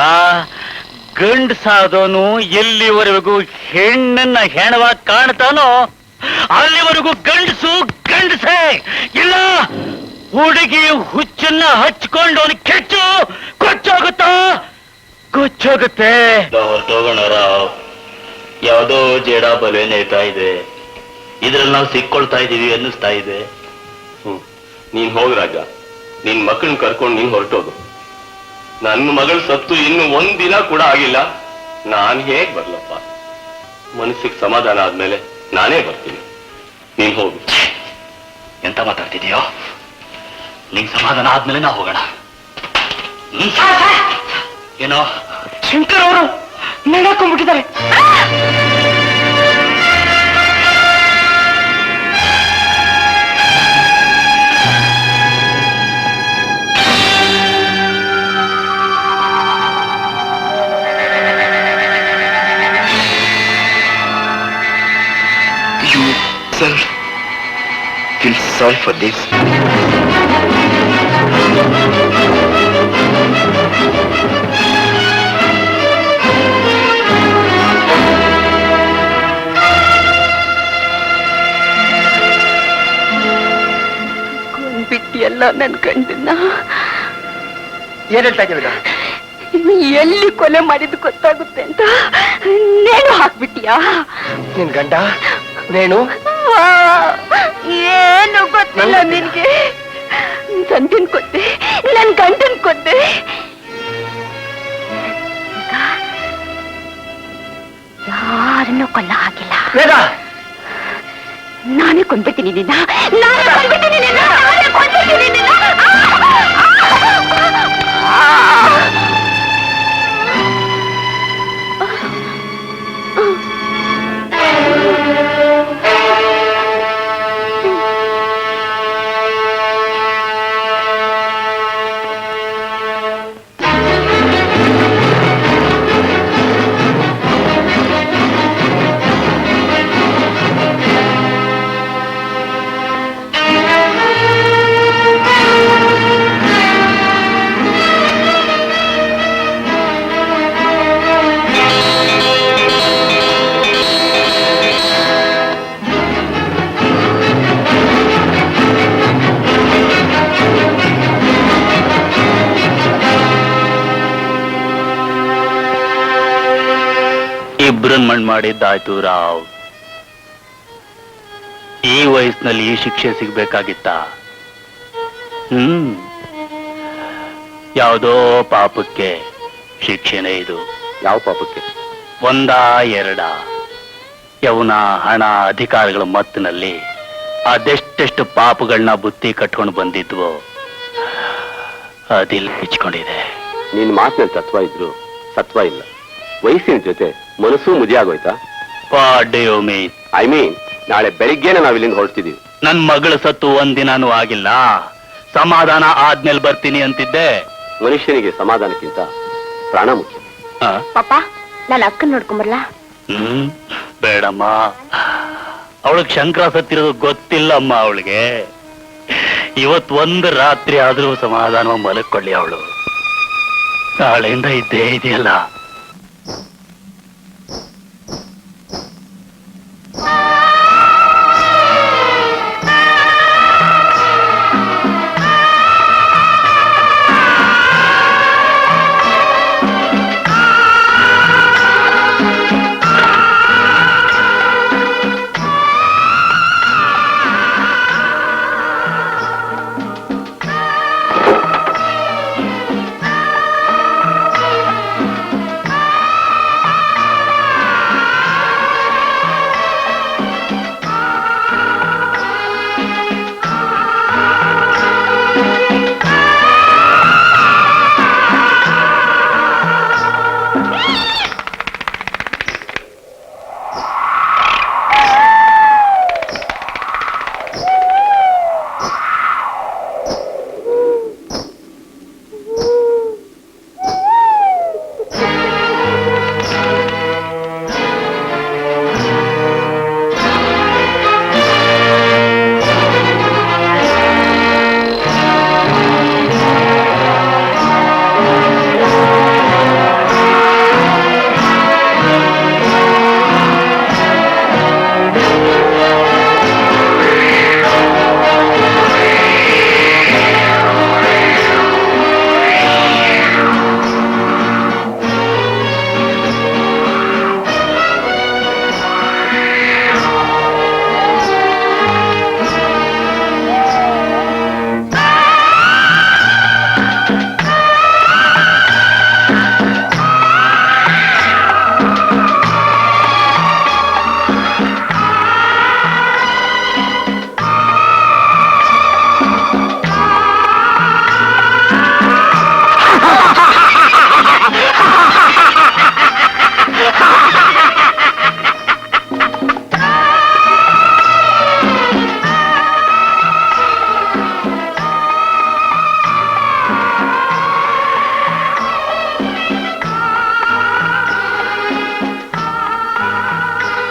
ಗಂಡಸಾದವನು ಎಲ್ಲಿವರೆಗೂ ಹೆಣ್ಣನ್ನ ಹೆಣವಾಗಿ ಕಾಣ್ತಾನೋ ಅಲ್ಲಿವರೆಗೂ ಗಂಡಸು ಗಂಡಸೇ. ಇಲ್ಲ, ಹುಡುಗಿ ಹುಚ್ಚನ್ನ ಹಚ್ಕೊಂಡು ಅವನು ಕೆಚ್ಚು ಕೊಚ್ಚೋಗುತ್ತಾ ಕೊಚ್ಚೋಗುತ್ತೆ. ತಗೋಣ ರಾವ್, ಯಾವುದೋ ಜೇಡ ಬಲುವೆ ನೇತಾ ಇದೆ. ಇದ್ರಲ್ಲಿ ನಾವು ಸಿಕ್ಕೊಳ್ತಾ ಇದೀವಿ ಅನ್ನಿಸ್ತಾ ಇದೆ. ನೀನ್ ಹೋಗ್ ರಾಜ, ನಿನ್ ಮಕ್ಕಳನ್ನ ಕರ್ಕೊಂಡು ನೀನ್ ಹೊರಟೋದು. ನನ್ನ ಮಗಳು ಸತ್ತು ಇನ್ನು ಒಂದಿನ ಕೂಡ ಆಗಿಲ್ಲ. ನಾನ್ ಹೇಗ್ ಬರ್ಲಪ್ಪ? ಮನಸ್ಸಿಗೆ ಸಮಾಧಾನ ಆದ್ಮೇಲೆ ನಾನೇ ಬರ್ತೀನಿ. ನೀನ್ ಹೋಗು. ಎಂತ ಮಾತಾಡ್ತಿದೀಯೋ? ನಿಂಗ್ ಸಮಾಧಾನ ಆದ್ಮೇಲೆ ನಾವು ಹೋಗೋಣ. ಏನೋ ಶಂಕರ್ ಅವರು ನೆಡಾಕೊಂಡ್ಬಿಟ್ಟಿದ್ದಾರೆ. Sir, feel sorry for this. ಬಿಟ್ಟಿಯಲ್ಲ ನನ್ ಗಂಡನ್ನ. ಏನ್ ಹೇಳ್ತಾ ಇದ್ದೀವಿ? ಎಲ್ಲಿ ಕೊಲೆ ಮಾಡಿದ್ದು ಗೊತ್ತಾಗುತ್ತೆ ಅಂತ ನೇಣು ಹಾಕ್ಬಿಟ್ಟಿಯಾ? ನಿನ್ ಗಂಡ ನೇಣು? ಏನು ಗೊತ್ತಿಲ್ಲ ನಿನ್ಗೆ. ಸಂಧ್ಯನ್ ಕೊಟ್ಟೆ, ನನ್ ಗಂಡನ್ ಕೊಟ್ಟೆ. ಯಾರನ್ನೂ ಕೊಲ್ಲ ಹಾಕಿಲ್ಲ. ವೇದ, ನಾನೇ ಕೊಂಡ್ಬಿಡ್ತೀನಿ ನಿನ್ನ, ನಾನೇ ಕೊಂಡ್ಬಿಡ್ತೀನಿ ನಿನ್ನ, ನಾನೇ ಕೊಂಡ್ಬಿಡ್ತೀನಿ ನಿನ್ನ. ಇಬ್ರನ್ ಮಣ್ಣು ಮಾಡಿದ್ದಾಯ್ತು ರಾವ್. ಈ ವಯಸ್ಸಿನಲ್ಲಿ ಈ ಶಿಕ್ಷೆ ಸಿಗ್ಬೇಕಾಗಿತ್ತ? ಯಾವುದೋ ಪಾಪಕ್ಕೆ ಶಿಕ್ಷೆನೇ ಇದು. ಯಾವ ಪಾಪಕ್ಕೆ? ಒಂದ ಎರಡ ಯವನ, ಹಣ, ಅಧಿಕಾರಗಳ ಮತ್ತಿನಲ್ಲಿ ಅದೆಷ್ಟೆಷ್ಟು ಪಾಪಗಳನ್ನ ಬುತ್ತಿ ಕಟ್ಕೊಂಡು ಬಂದಿದ್ವು ಅದಿಲ್ಲಿ ಬಿಚ್ಕೊಂಡಿದೆ. ನಿನ್ ಮಾತಿನಲ್ಲಿ ತತ್ವ ಇದ್ರು ಸತ್ವ ಇಲ್ಲ. ವಯಸ್ಸಿನ ಜೊತೆ ಮನಸ್ಸು ಮುದಿ ಆಗೋಯ್ತಾ? ಐ ಮೀನ್ ನಾಳೆ ಬೆಳಿಗ್ಗೆನೆ ನಾವ್ ಇಲ್ಲಿಂದ ಹೊರಡ್ತಿದೀವಿ. ನನ್ ಮಗಳು ಸತ್ತು ಒಂದಿನಾನು ಆಗಿಲ್ಲ. ಸಮಾಧಾನ ಆದ್ಮೇಲೆ ಬರ್ತೀನಿ ಅಂತಿದ್ದೆ. ಮನುಷ್ಯನಿಗೆ ಸಮಾಧಾನಕ್ಕಿಂತ ಪ್ರಾಣ ಮುಖ್ಯ. ಪಾಪ, ನಾನು ಅಕ್ಕನ್ ನೋಡ್ಕೊಂಬರ್ಲಾ? ಬೇಡಮ್ಮ, ಅವಳಿಗೆ ಶಂಕರ ಸತ್ತಿರೋದು ಗೊತ್ತಿಲ್ಲಮ್ಮ. ಅವಳಿಗೆ ಇವತ್ ಒಂದು ರಾತ್ರಿ ಆದ್ರೂ ಸಮಾಧಾನ ಮಲಕ್ಕೊಳ್ಳಿ ಅವಳು. ನಾಳೆಯಿಂದ ಇದ್ದೇ ಇದೆಯಲ್ಲ.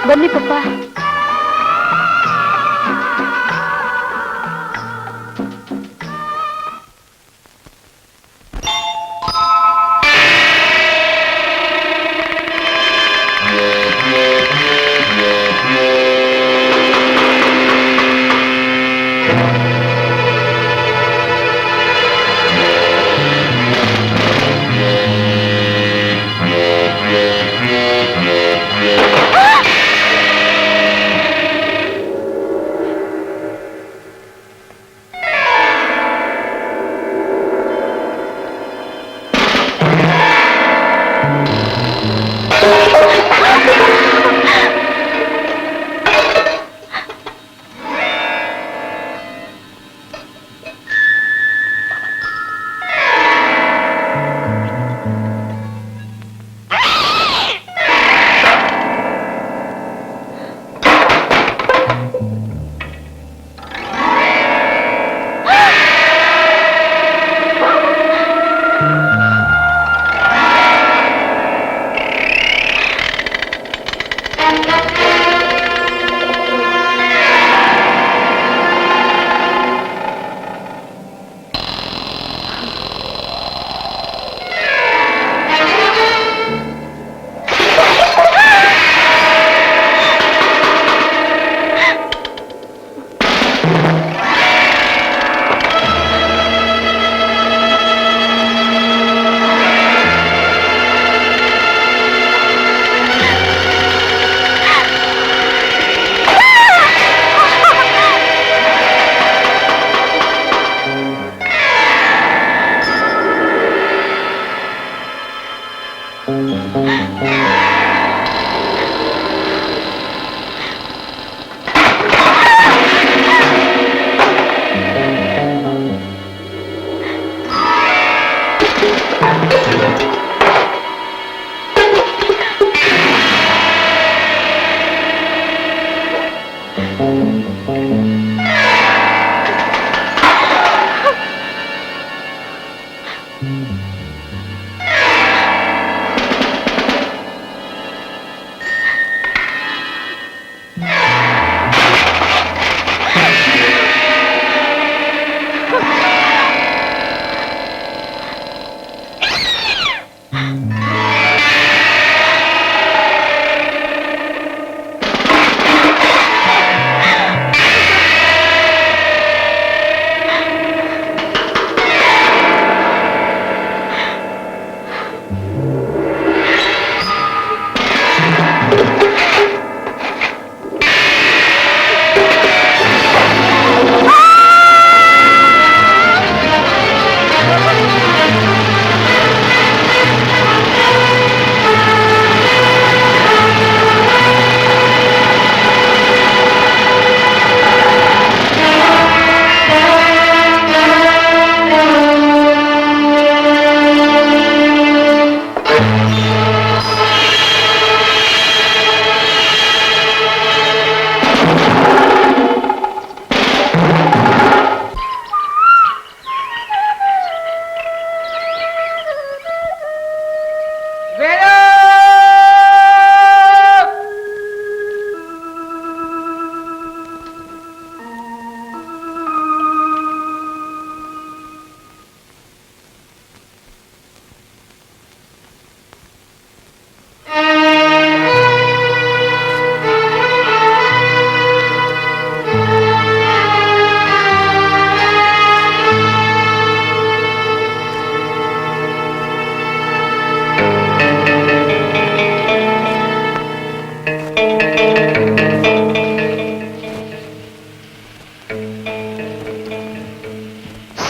ಬನ್ನಿ ಪಪ್ಪ.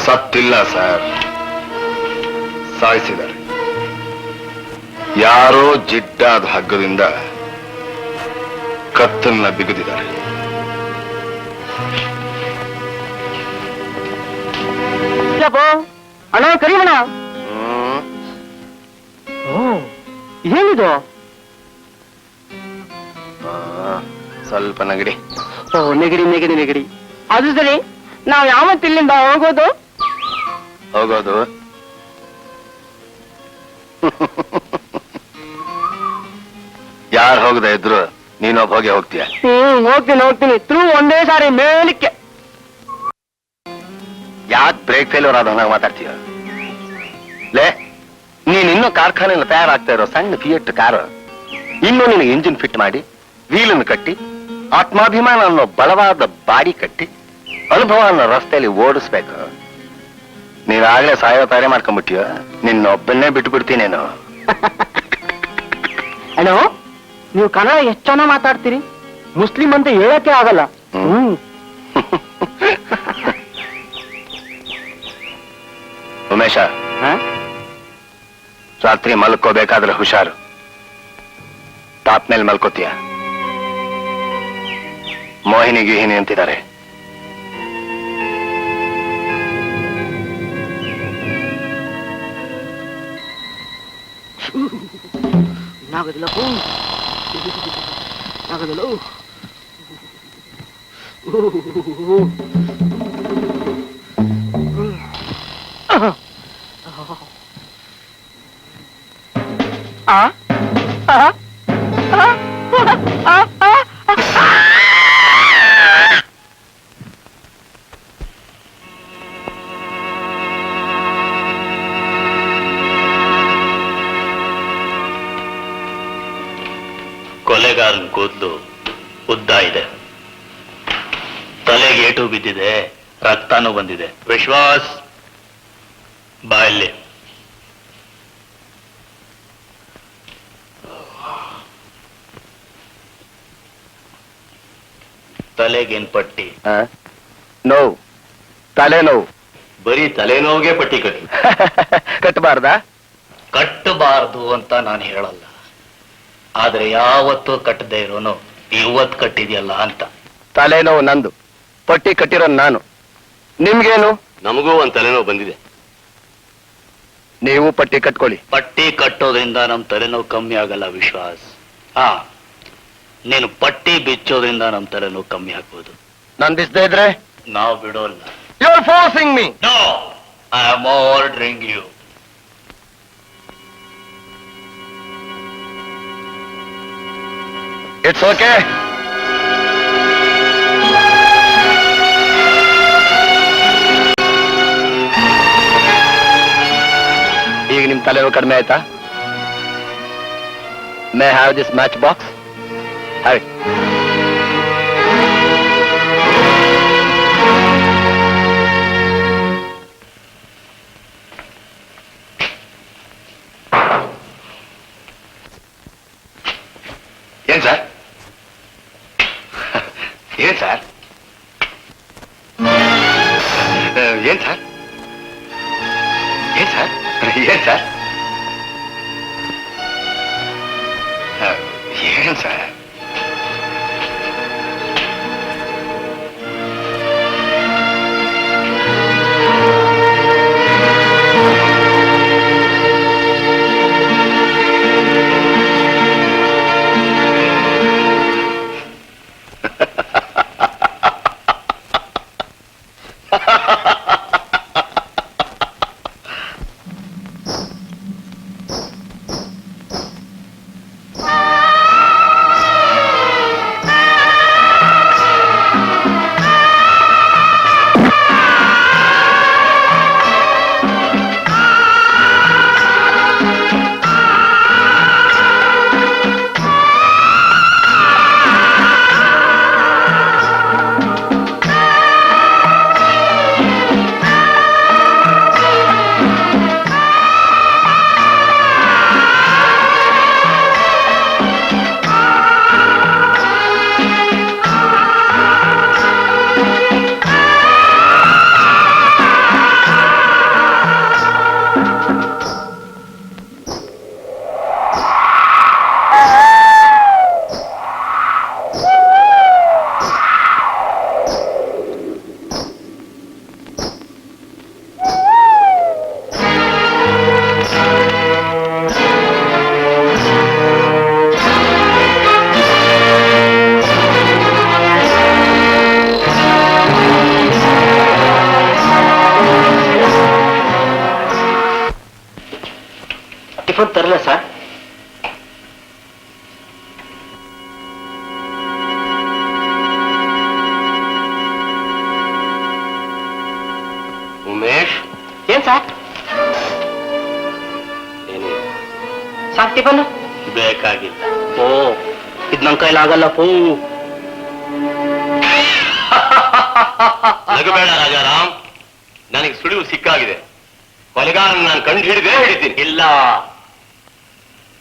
ಸತ್ತಿಲ್ಲ ಸರ್, ಸಾಯಿಸಿದ್ದಾರೆ. ಯಾರೋ ಜಿಡ್ಡಾದ ಹಗ್ಗದಿಂದ ಕತ್ತನ್ನ ಬಿಗಿದಿದ್ದಾರೆ. ಅಣ್ಣ ಕರಿಮಣ, ಏನಿದು? ಸ್ವಲ್ಪ ನಗಡಿ. ಓ, ನೆಗಡಿ ನೆಗಡಿ ನೆಗಡಿ. ಅದು ಸರಿ, ನಾವ್ ಯಾವತ್ತಿಲ್ಲಿಂದ ಹೋಗೋದು? ಹೋಗೋದು ಯಾರು ಹೋಗದ ಇದ್ರು ನೀನೊಬ್ಬ ಹೋಗಿ ಹೋಗ್ತೀಯ. ಹೋಗ್ತೀನಿ ತ್ರೂ ಒಂದೇ ಸಾರಿ ಮೇಲಿಕ್ಕೆ. ಯಾಕೆ ಬ್ರೇಕ್ ಫೇಲ್ಯೂರ್ ಆದಂಗ ಮಾತಾಡ್ತೀಯ? ಲೇ, ನೀನ್ ಇನ್ನೂ ಕಾರ್ಖಾನೆಯಲ್ಲಿ ತಯಾರಾಗ್ತಾ ಇರೋ ಸಣ್ಣ ಫಿಯಟ್ ಕಾರು ಇನ್ನೂ ನಿನಗೆ ಇಂಜಿನ್ ಫಿಟ್ ಮಾಡಿ, ವೀಲನ್ನು ಕಟ್ಟಿ, ಆತ್ಮಾಭಿಮಾನ ಅನ್ನೋ ಬಲವಾದ ಬಾಡಿ ಕಟ್ಟಿ, ಅನುಭವ ಅನ್ನೋ ರಸ್ತೆಯಲ್ಲಿ ಓಡಿಸ್ಬೇಕು. ನೀನಾಗ್ಲೇ ಸಾಯೋ ತಯಾರಿ ಮಾಡ್ಕೊಂಡ್ಬಿಟ್ಟಿಯ. ನಿನ್ನೊಬ್ಬನ್ನೇ ಬಿಟ್ಟು ಬಿಡ್ತೀನೇನು? ಹಲೋ, ನೀವು ಕನ್ನಡ ಎಷ್ಟು ಚೆನ್ನಾಗಿ ಮಾತಾಡ್ತೀರಿ. ಮುಸ್ಲಿಂ ಅಂತ ಹೇಳಕ್ಕೆ ಆಗಲ್ಲ. ಉಮೇಶ, ರಾತ್ರಿ ಮಲ್ಕೋಬೇಕಾದ್ರೆ ಹುಷಾರು. ಟಾಪ್ ಮೇಲೆ ಮಲ್ಕೋತೀಯ. ಮೋಹಿನಿ ಗಿಹಿನಿ ಅಂತಿದ್ದಾರೆ. ಕೊಲೆಗಾರನ ಕೂದಲು ಉದ್ದ ಇದೆ, ತಲೆಗೆ ಏಟು ಬಿದ್ದಿದೆ, ರಕ್ತಾನು ಬಂದಿದೆ. ವಿಶ್ವಾಸ್, ಬಾಯಲ್ಲಿ ತಲೆಗೇನ್ ಪಟ್ಟಿ? ನೋವು, ತಲೆನೋವು. ಬರೀ ತಲೆನೋವಿಗೆ ಪಟ್ಟಿ ಕಟ್ಟಿ. ಕಟ್ಟಬಾರ್ದಾ? ಕಟ್ಟಬಾರ್ದು ಅಂತ ನಾನು ಹೇಳಲ್ಲ, ಆದ್ರೆ ಯಾವತ್ತೂ ಕಟ್ಟದೇ ಇರೋನು ಇವತ್ತು ಕಟ್ಟಿದ್ಯಲ್ಲ ಅಂತ. ತಲೆನೋವು ನಂದು, ಪಟ್ಟಿ ಕಟ್ಟಿರೋ ನಾನು. ನಿಮ್ಗೇನು? ನಮಗೂ ಒಂದ್ ತಲೆನೋವು ಬಂದಿದೆ. ನೀವು ಪಟ್ಟಿ ಕಟ್ಕೊಳ್ಳಿ. ಪಟ್ಟಿ ಕಟ್ಟೋದ್ರಿಂದ ನಮ್ ತಲೆನೋವು ಕಮ್ಮಿ ಆಗಲ್ಲ ವಿಶ್ವಾಸ್. ಹಾ, ನೀನು ಪಟ್ಟಿ ಬಿಚ್ಚೋದ್ರಿಂದ ನಮ್ ತಲೆನೋವು ಕಮ್ಮಿ ಆಗ್ಬೋದು. ನಾನ್ ಬಿಸ್ದೇ ಇದ್ರೆ ನಾವು ಬಿಡೋಲ್ಲ. You are forcing me. No, I am ordering you. It's okay. ಈಗ ನಿಮ್ ತಲೆನೋವು ಕಡಿಮೆ ಆಯ್ತಾ? May have this match box? Have it. ಏನ್ ಸರ್? ಏನ್ ಸರ್? ಏನ್ ಸರ್? ಏನ್ ಸರ್? ಏನ್ ಸರ್? ಏನ್ ಸರ್? ಟಿಫನ್ ತರಲ್ಲ ಸರ್? ಸಾಕ್ ಟಿಫನ್ ಬೇಕಾಗಿಲ್ಲ. ಓ ಇದ್ ನನ್ ಕೈಲಾಗಲ್ಲ ಪೋ. ನಗಬೇಡ ರಾಜಾರಾಮ್, ನನಗೆ ಸುಳಿವು ಸಿಕ್ಕಾಗಿದೆ. ಕೊಲೆಗಾರನ ನಾನು ಕಂಡು ಹಿಡಿದೇ ಹಿಡಿತೀನಿ. ಇಲ್ಲ,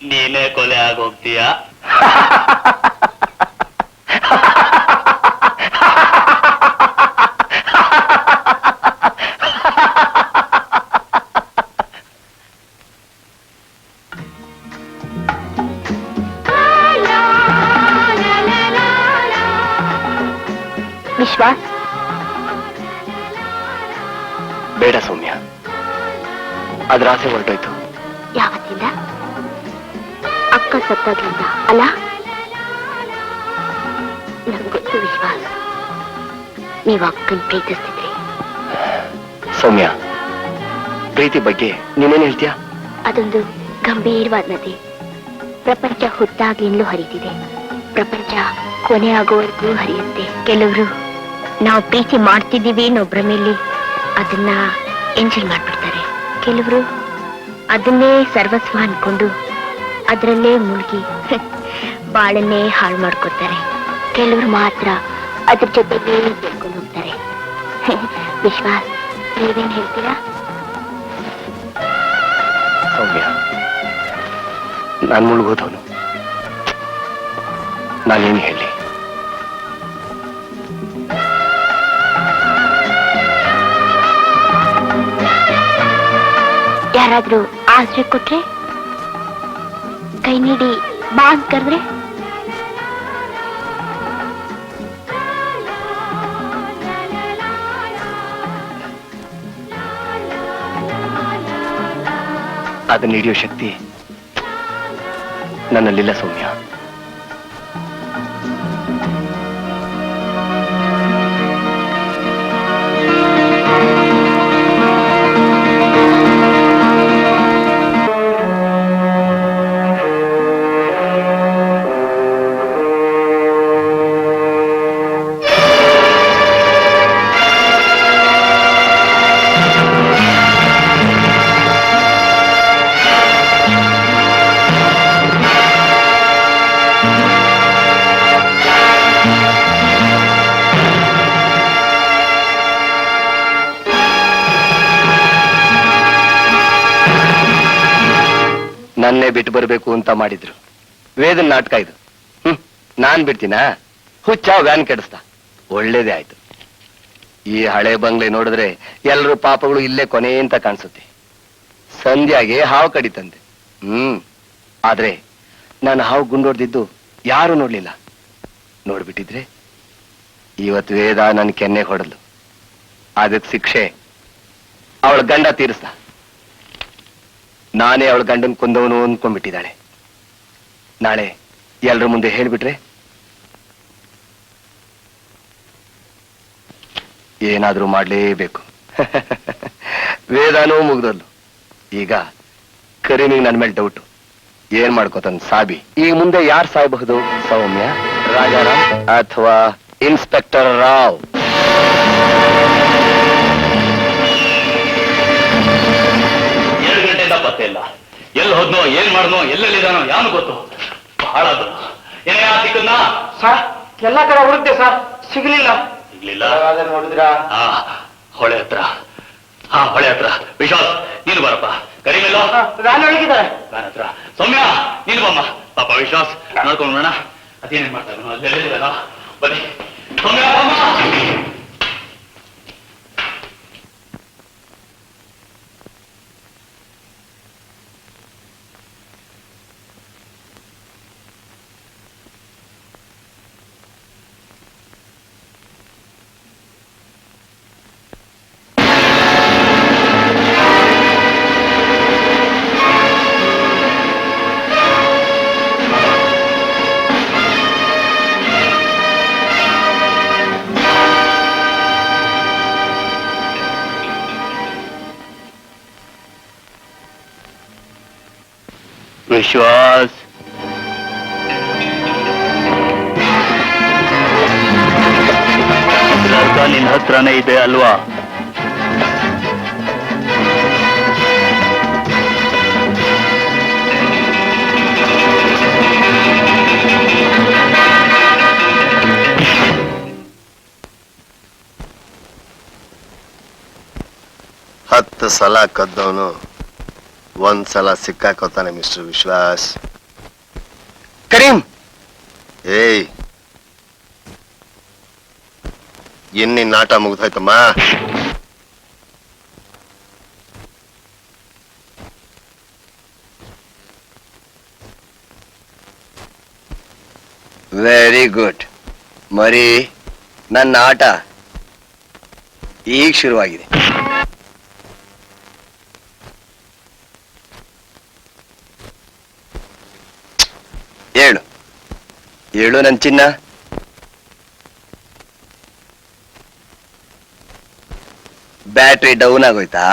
ನೀನೇ ಕೊಲೆ ಆಗೋಗ್ತೀಯ. ವಿಶ್ವಾಸ್, ಬೇಡ ಸೌಮ್ಯ, ಅದ್ರ ಆಸೆ ಹೊರಟೋಯ್ತು. ಯಾವತ್ತಿಂದ? ಅಕ್ಕ ಸತ್ತಾಗ್ಲಿಂದ ಅಲ್ಲ? ನಂಗೆ ಗೊತ್ತು ವಿಶ್ವಾಸ್, ನೀವು ಅಕ್ಕನ್ ಪ್ರೀತಿಸ್ತಿದ್ರಿ. ಸೌಮ್ಯ, ಪ್ರೀತಿ ಬಗ್ಗೆ ನೀನೇನ್ ಹೇಳ್ತೀಯ? ಅದೊಂದು ಗಂಭೀರವಾದ ನದಿ. ಪ್ರಪಂಚ ಹುಟ್ಟಾಗ್ಲಿಂದಲೂ ಹರಿತಿದೆ, ಪ್ರಪಂಚ ಕೊನೆ ಆಗೋವರೆಗೂ ಹರಿಯುತ್ತೆ. ಕೆಲವರು ನಾವು ಪ್ರೀತಿ ಮಾಡ್ತಿದ್ದೀವಿ ಅನ್ನೊಬ್ಬರ ಮೇಲೆ ಅದನ್ನ ಎಂಜಾಯ್ ಮಾಡ್ಬಿಡ್ತಾರೆ. ಕೆಲವರು ಅದನ್ನೇ ಸರ್ವಸ್ವ ಅನ್ಕೊಂಡು ಅದರಲ್ಲೇ ಮುಳುಗಿ ಬಾಳನ್ನೇ ಹಾಳು ಮಾಡ್ಕೊತಾರೆ. ಕೆಲವರು ಮಾತ್ರ ಅದ್ರ ಜೊತೆಗೆ ಬೆಳ್ಕೊಂಡು ಹೋಗ್ತಾರೆ. ವಿಶ್ವಾಸ್, ನೀವೇನ್ ಹೇಳ್ತೀರಾ? ಸೌಮ್ಯ, ನಾನು ಮುಳುಗೋದವನು. ನಾನೇನು ಹೇಳಿ? ಯಾರಾದ್ರೂ ಆಸರೆ ಕೊಟ್ರೆ, ಕೈ ನೀಡಿ ಬಾ ಅಂತ ಕರೆದ್ರೆ, ಅದನ್ನ ಹಿಡಿಯೋ ಶಕ್ತಿ ನನ್ನಲ್ಲಿಲ್ಲ ಸೌಮ್ಯ. ನನ್ನೇ ಬಿಟ್ಟು ಬರಬೇಕು ಅಂತ ಮಾಡಿದ್ರು. ವೇದನ್ ನಾಟಕ ಇದು. ನಾನ್ ಬಿಡ್ತೀನಾ? ಹುಚ್ಚ ವ್ಯಾನ್ ಕೆಡಿಸ್ತಾ. ಒಳ್ಳೇದೇ ಆಯ್ತು. ಈ ಹಳೆ ಬಂಗ್ಲೆ ನೋಡಿದ್ರೆ ಎಲ್ಲರೂ ಪಾಪಗಳು ಇಲ್ಲೇ ಕೊನೆ ಅಂತ ಕಾಣಿಸುತ್ತೆ. ಸಂಧ್ಯಾಗೆ ಹಾವು ಕಡಿತಂತೆ. ಆದ್ರೆ ನಾನು ಹಾವು ಗುಂಡೊಡ್ದಿದ್ದು ಯಾರು ನೋಡ್ಲಿಲ್ಲ. ನೋಡ್ಬಿಟ್ಟಿದ್ರೆ ಇವತ್ತು ವೇದ ನನ್ ಕೆನ್ನೆ ಹೊಡೆದ್ಲು. ಅದಕ್ಕೆ ಶಿಕ್ಷೆ ಅವಳ ಗಂಡ ತೀರಿಸ್ದ. ನಾನೇ ಅವಳ ಗಂಡನ್ ಕೊಂದವನು ಅಂದ್ಕೊಂಡ್ಬಿಟ್ಟಿದ್ದಾಳೆ. ನಾಳೆ ಎಲ್ರ ಮುಂದೆ ಹೇಳ್ಬಿಟ್ರೆ ಏನಾದ್ರೂ ಮಾಡ್ಲೇಬೇಕು. ವೇದಾನೂ ಮುಗ್ದಲ್ಲು. ಈಗ ಕರೀನಿಗೆ ನನ್ ಮೇಲೆ ಡೌಟು. ಏನ್ ಮಾಡ್ಕೋತಾನ ಸಾಬಿ. ಈಗ ಮುಂದೆ ಯಾರು ಸಾಯಬಹುದು? ಸೌಮ್ಯ, ರಾಜಾರಾಮ್ ಅಥವಾ ಇನ್ಸ್ಪೆಕ್ಟರ್ ರಾವ್? ಪತ್ತೆ ಇಲ್ಲ. ಎಲ್ಲಿ ಹೋದ್ನೋ, ಏನ್ ಮಾಡ್ನೋ, ಎಲ್ಲೆಲ್ಲಿದಾನೋ ಯಾನು ಗೊತ್ತು. ಬಹಳ ಏನೇ ಸಿಕ್ಕನ್ನ ಸರ್, ಎಲ್ಲಾ ಕಡೆ ಹುಡುಕ್ತೆ ಸರ್, ಸಿಗ್ಲಿಲ್ಲ. ಸಿಗ್ಲಿಲ್ಲ. ನೋಡಿದ್ರಾ? ಹೊಳೆ ಹತ್ರ. ಹೊಳೆ ಹತ್ರ. ವಿಶ್ವಾಸ್, ನೀನು ಬರಪ್ಪ. ಕರಿಮೆಲ್ಲ ವ್ಯಾನ್ ಒಳಗಿದ್ದಾರೆ. ವ್ಯಾನ್ ಹತ್ರ. ಸೌಮ್ಯ, ನೀನು ಬಮ್ಮ. ಪಾಪ ವಿಶ್ವಾಸ್ ನೋಡ್ಕೊಂಡು ನೋಡೋಣ ಅದೇನೇನ್ ಮಾಡ್ತಾನೋ, ಅಲ್ಲೆಲ್ಲಿದ್ದಾನೋ. ಬನ್ನಿ ಸೌಮ್ಯ, ಬಮ್ಮ. ವಿಶ್ವಾಸ್, ನಿನ್ನ ಹತ್ರನೇ ಇದೆ ಅಲ್ವಾ? 10 ಸಲ ಕದ್ದವನು 1 ಸಲ ಸಿಕ್ಕಾಕೋತಾನೆ ಮಿಸ್ಟರ್ ವಿಶ್ವಾಸ್. ಕರೀಂ, ಏಯ್, ಇನ್ನಿನ್ ಆಟ ಮುಗ್ದೋಯ್ತಮ್ಮ. ವೆರಿ ಗುಡ್ ಮರಿ. ನನ್ನ ಆಟ ಈಗ ಶುರುವಾಗಿದೆ. ಹೇಳು ಹೇಳು ನನ್ ಚಿನ್ನ. Battery down ಆಗೋಯ್ತಾ?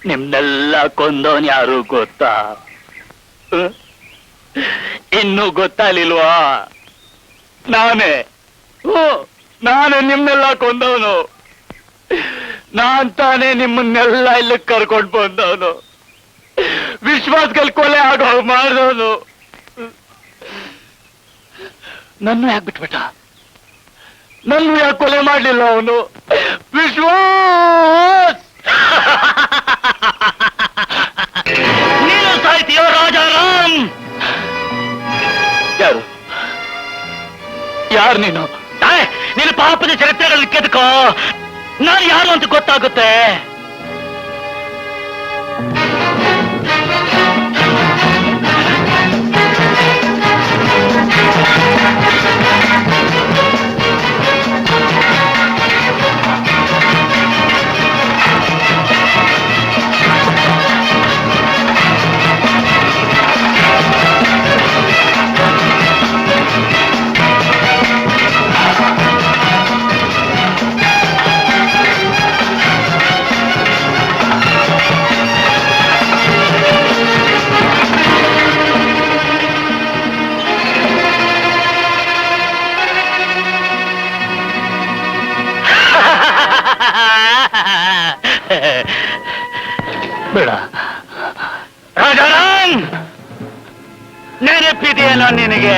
ನಿಮ್ನೆಲ್ಲ ಕೊಂದವನ್ ಯಾರು ಗೊತ್ತಾ? ಇನ್ನೂ ಗೊತ್ತಾಗ್ಲಿಲ್ವಾ? ನಾನೇ ನಿಮ್ನೆಲ್ಲ ಕೊಂದವನು. ನಾನ್ ತಾನೇ ನಿಮ್ಮನ್ನೆಲ್ಲ ಇಲ್ಲಿ ಕರ್ಕೊಂಡು ಬಂದವನು. ವಿಶ್ವಾಸಗಳು ಕೊಲೆ ಆಗೋ ಮಾಡಿದವನು. ನನ್ನ ಯಾಕೆ ಬಿಟ್ಬಿಟ್ಟ? ನನ್ನ ಯಾಕೆ ಕೊಲೆ ಮಾಡ್ಲಿಲ್ಲ ಅವನು? ವಿಶ್ವಾಸ್, ನೀನು ಸಾಯ್ತೀಯೋ ರಾಜಾರಾಮ್? ಯಾರು ನೀನು? ನಿನ್ನ ಪಾಪದ ಚರಿತ್ರೆಗಳಲ್ಲಿ ಕೆದಕೋ. ನಾನು ಯಾರು ಅಂತ ಗೊತ್ತಾಗುತ್ತೆ. ಬೇಡ ರಾಜಾರಾಮ್, ನೆನಪಿದೆಯೇನೋ ನಿನಗೆ?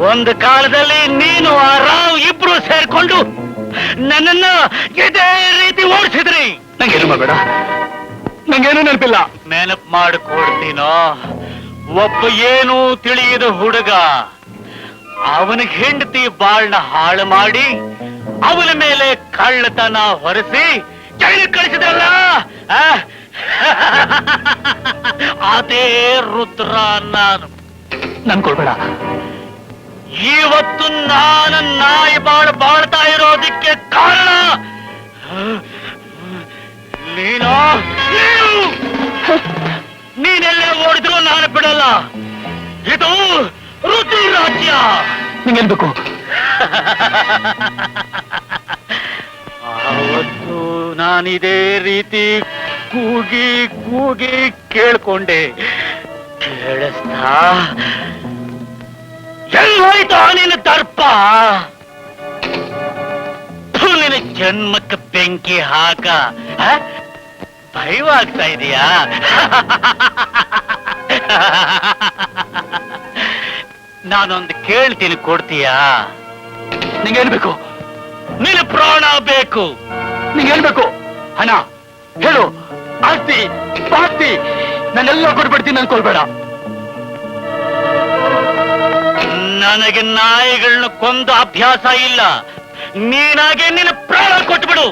ಒಂದು ಕಾಲದಲ್ಲಿ ನೀನು ಆ ರಾವ್ ಇಬ್ರು ಸೇರ್ಕೊಂಡು ನನ್ನನ್ನ ಇದೇ ರೀತಿ ಓಡಿಸಿದ್ರಿ. ನಂಗೇನು ಮಾಡಬೇಡ, ನಂಗೇನು ನೆನಪಿಲ್ಲ. ನೆನಪು ಮಾಡಿಕೊಡ್ತೀನೋ. ಒಬ್ಬ ಏನೂ ತಿಳಿಯದ ಹುಡುಗ ಅವನಿಗೆ ಹೆಂಡತಿ ಬಾಳ್ನ ಹಾಳು ಮಾಡಿ ಅವನ ಮೇಲೆ ಕಳ್ಳತನ ಹೊರಿಸಿ ಜೈಲಿಗೆ ಕಳಿಸಿದ್ರಲ್ಲ, ಅದೇ ರುದ್ರ ನಾನು. ನನ್ ಕೊಡ್ಬೇಡ. ಇವತ್ತು ನಾನು ನಾಯಿ ಬಾಳ್ತಾ ಇರೋದಕ್ಕೆ ಕಾರಣ ನೀನೆಲ್ಲೇ ಓಡಿದ್ರು ನಾನು ಬಿಡಲ್ಲ. ಇದು ರುದ್ರ ರಾಜ್ಯ. ನಿಂಗೇನ್ಬೇಕು? ಆವತ್ತು ನಾನಿದೇ ರೀತಿ ಕೂಗಿ ಕೂಗಿ ಕೇಳ್ಕೊಂಡೆ. ಕೇಳಿಸ್ತಾ ಎಲ್ಲೋಯ್ತಾ ನಿನ್ನ ದರ್ಪ? ನಿನ್ನ ಜನ್ಮಕ್ಕೆ ಬೆಂಕಿ ಹಾಕ. ಭಯವಾಗ್ತಾ ಇದೆಯಾ? ನಾನೊಂದು ಕೇಳ್ತೀನಿ, ಕೊಡ್ತೀಯಾ? ನಿಂಗೇನ್ಬೇಕು? ನಿನ್ನ ಪ್ರಾಣ ಬೇಕು. ನಿಂಗೇನ್ಬೇಕು? ಹಣ, ಹೇಳು. ಆಸ್ತಿ ಪಾಸ್ತಿ ನಾನೆಲ್ಲ ಕೊಟ್ಬಿಡ್ತೀನಿ, ನನ್ ಕೊಡ್ಬೇಡ. ನನಗೆ ನಾಯಿಗಳನ್ನ ಕೊಂದು ಅಭ್ಯಾಸ ಇಲ್ಲ. ನೀನಾಗೆ ನಿನ್ನ ಪ್ರಾಣ ಕೊಟ್ಬಿಡು.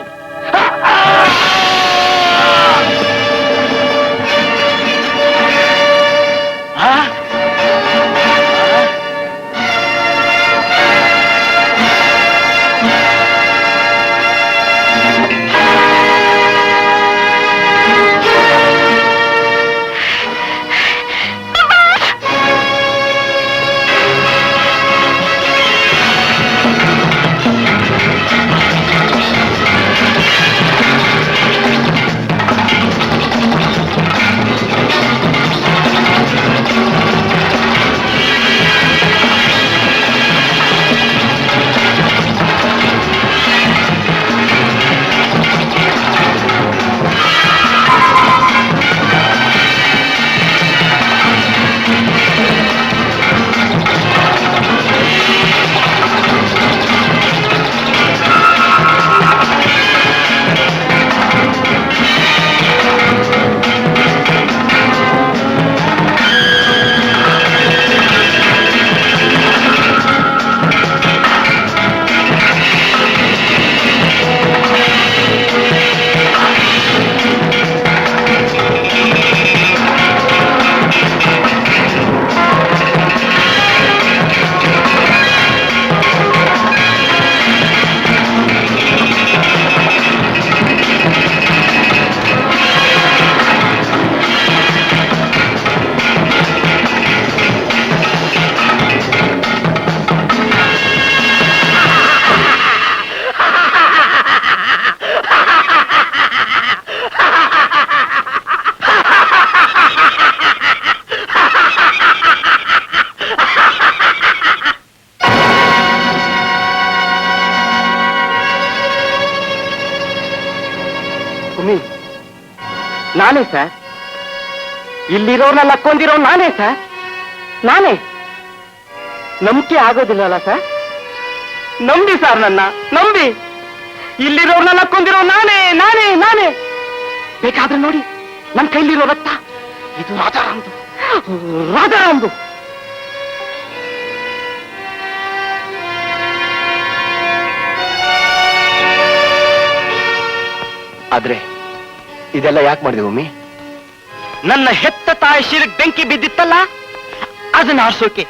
ನಾನೇ ಸರ್, ಇಲ್ಲಿರೋರ್ನೆಲ್ಲ ಕೊಂದಿರೋ ನಾನೇ ಸರ್, ನಾನೇ. ನಂಬಿಕೆ ಆಗೋದಿಲ್ಲಲ್ಲ ಸರ್? ನಂಬಿ ಸರ್, ನನ್ನ ನಂಬಿ. ಇಲ್ಲಿರೋರ್ನೆಲ್ಲ ಕೊಂದಿರೋ ನಾನೇ ನಾನೇ ನಾನೇ. ಬೇಕಾದ್ರೆ ನೋಡಿ ನನ್ನ ಕೈಲಿರೋ ರಕ್ತ, ಇದು ರಾಜಾರಾಮ್ದು, ರಾಜಾರಾಮ್ದು. ಆದ್ರೆ ಇದೆಲ್ಲ ಯಾಕೆ ಮಾಡಿದೆ ಭೂಮಿ? ನನ್ನ ಹೆತ್ತ ತಾಯಿ ಶಿರಕ್ಕೆ ಬೆಂಕಿ ಬಿದ್ದಿತ್ತಲ್ಲ, ಅದನ್ನ ಆರಿಸೋಕೆ.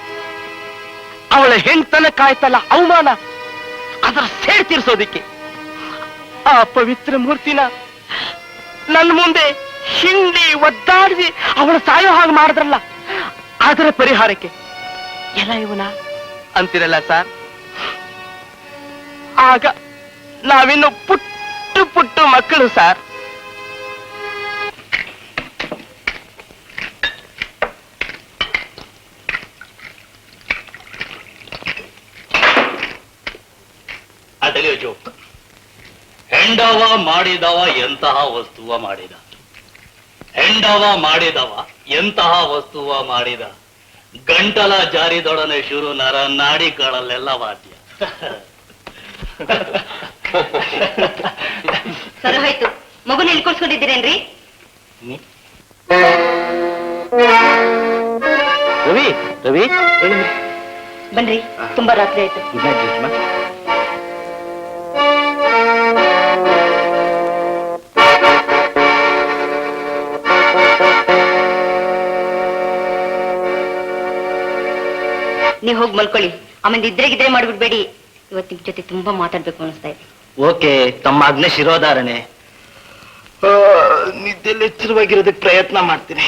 ಅವಳ ಹೆಣ್ತನ ಕಾಯ್ತಲ್ಲ ಅವಮಾನ, ಅದರ ಸೇಡ್ ತೀರಿಸೋದಿಕ್ಕೆ. ಆ ಪವಿತ್ರ ಮೂರ್ತಿನ ನನ್ನ ಮುಂದೆ ಹಿಂಡಿ ಒದ್ದಾಡಿಸಿ ಅವಳ ಸಾಯೋ ಹಾಗೆ ಮಾಡಿದ್ರಲ್ಲ, ಅದರ ಪರಿಹಾರಕ್ಕೆ ಎಲ್ಲ ಇವನ ಅಂತಿರಲ್ಲ ಸರ್. ಆಗ ನಾವಿನ್ನು ಪುಟ್ಟು ಪುಟ್ಟು ಮಕ್ಕಳು ಸರ್. ಅಟಲಿಯ ಜೋಕ್. ಹೆಂಡವ ಮಾಡಿದವ ಎಂತಹ ವಸ್ತುವ ಮಾಡಿದ, ಹೆಂಡವ ಮಾಡಿದವ ಎಂತಹ ವಸ್ತುವ ಮಾಡಿದ. ಗಂಟಲ ಜಾರಿದೊಡನೆ ಶುರು ನರ ನಾಡಿ ಕಾಳಲ್ಲೆಲ್ಲ ವಾದ್ಯ. ಸರಿ ಹೋಯ್ತು. ಮಗು ನಿಲ್ಕೊಳ್ಸ್ಕೊಂಡಿದ್ದೀರೇನ್ರಿ? ರವಿ ರವಿ ಬನ್ರಿ, ತುಂಬಾ ರಾತ್ರಿ ಆಯ್ತು. ನೀವು ಹೋಗಿ ಮಲ್ಕೊಳ್ಳಿ. ಆಮೇಲೆ ಇದ್ರೆ ಮಾಡ್ಬಿಡ್ಬೇಡಿ. ಇವತ್ತು ನಿಮ್ ಜೊತೆ ತುಂಬಾ ಮಾತಾಡ್ಬೇಕು ಅನಿಸ್ತಾ ಇದೆ. ಓಕೆ, ತಮ್ಮ ಆಜ್ಞೆ ಶಿರೋಧಾರಣೆ. ನಿದ್ದೆಲ್ಲಿ ಎಚ್ಚರವಾಗಿರೋದಕ್ಕೆ ಪ್ರಯತ್ನ ಮಾಡ್ತೀನಿ.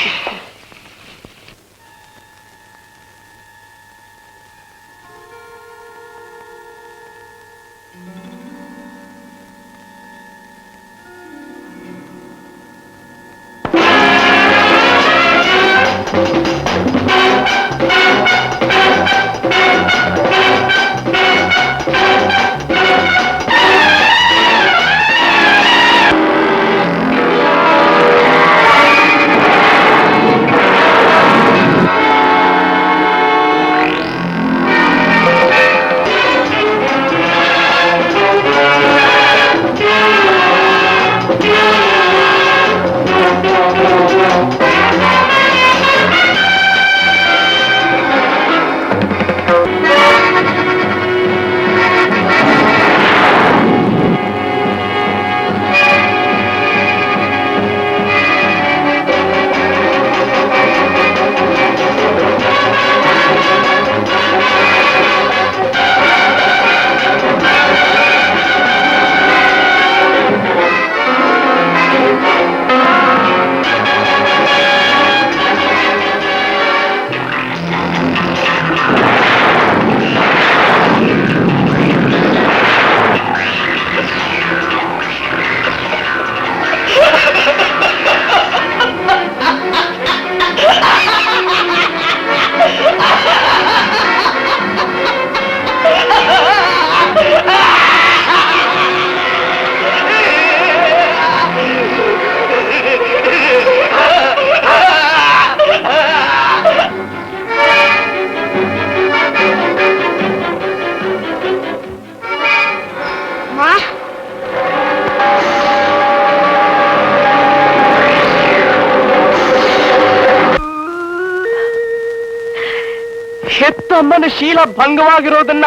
ಹೆತ್ತಮ್ಮನ ಶೀಲ ಭಂಗವಾಗಿರೋದನ್ನ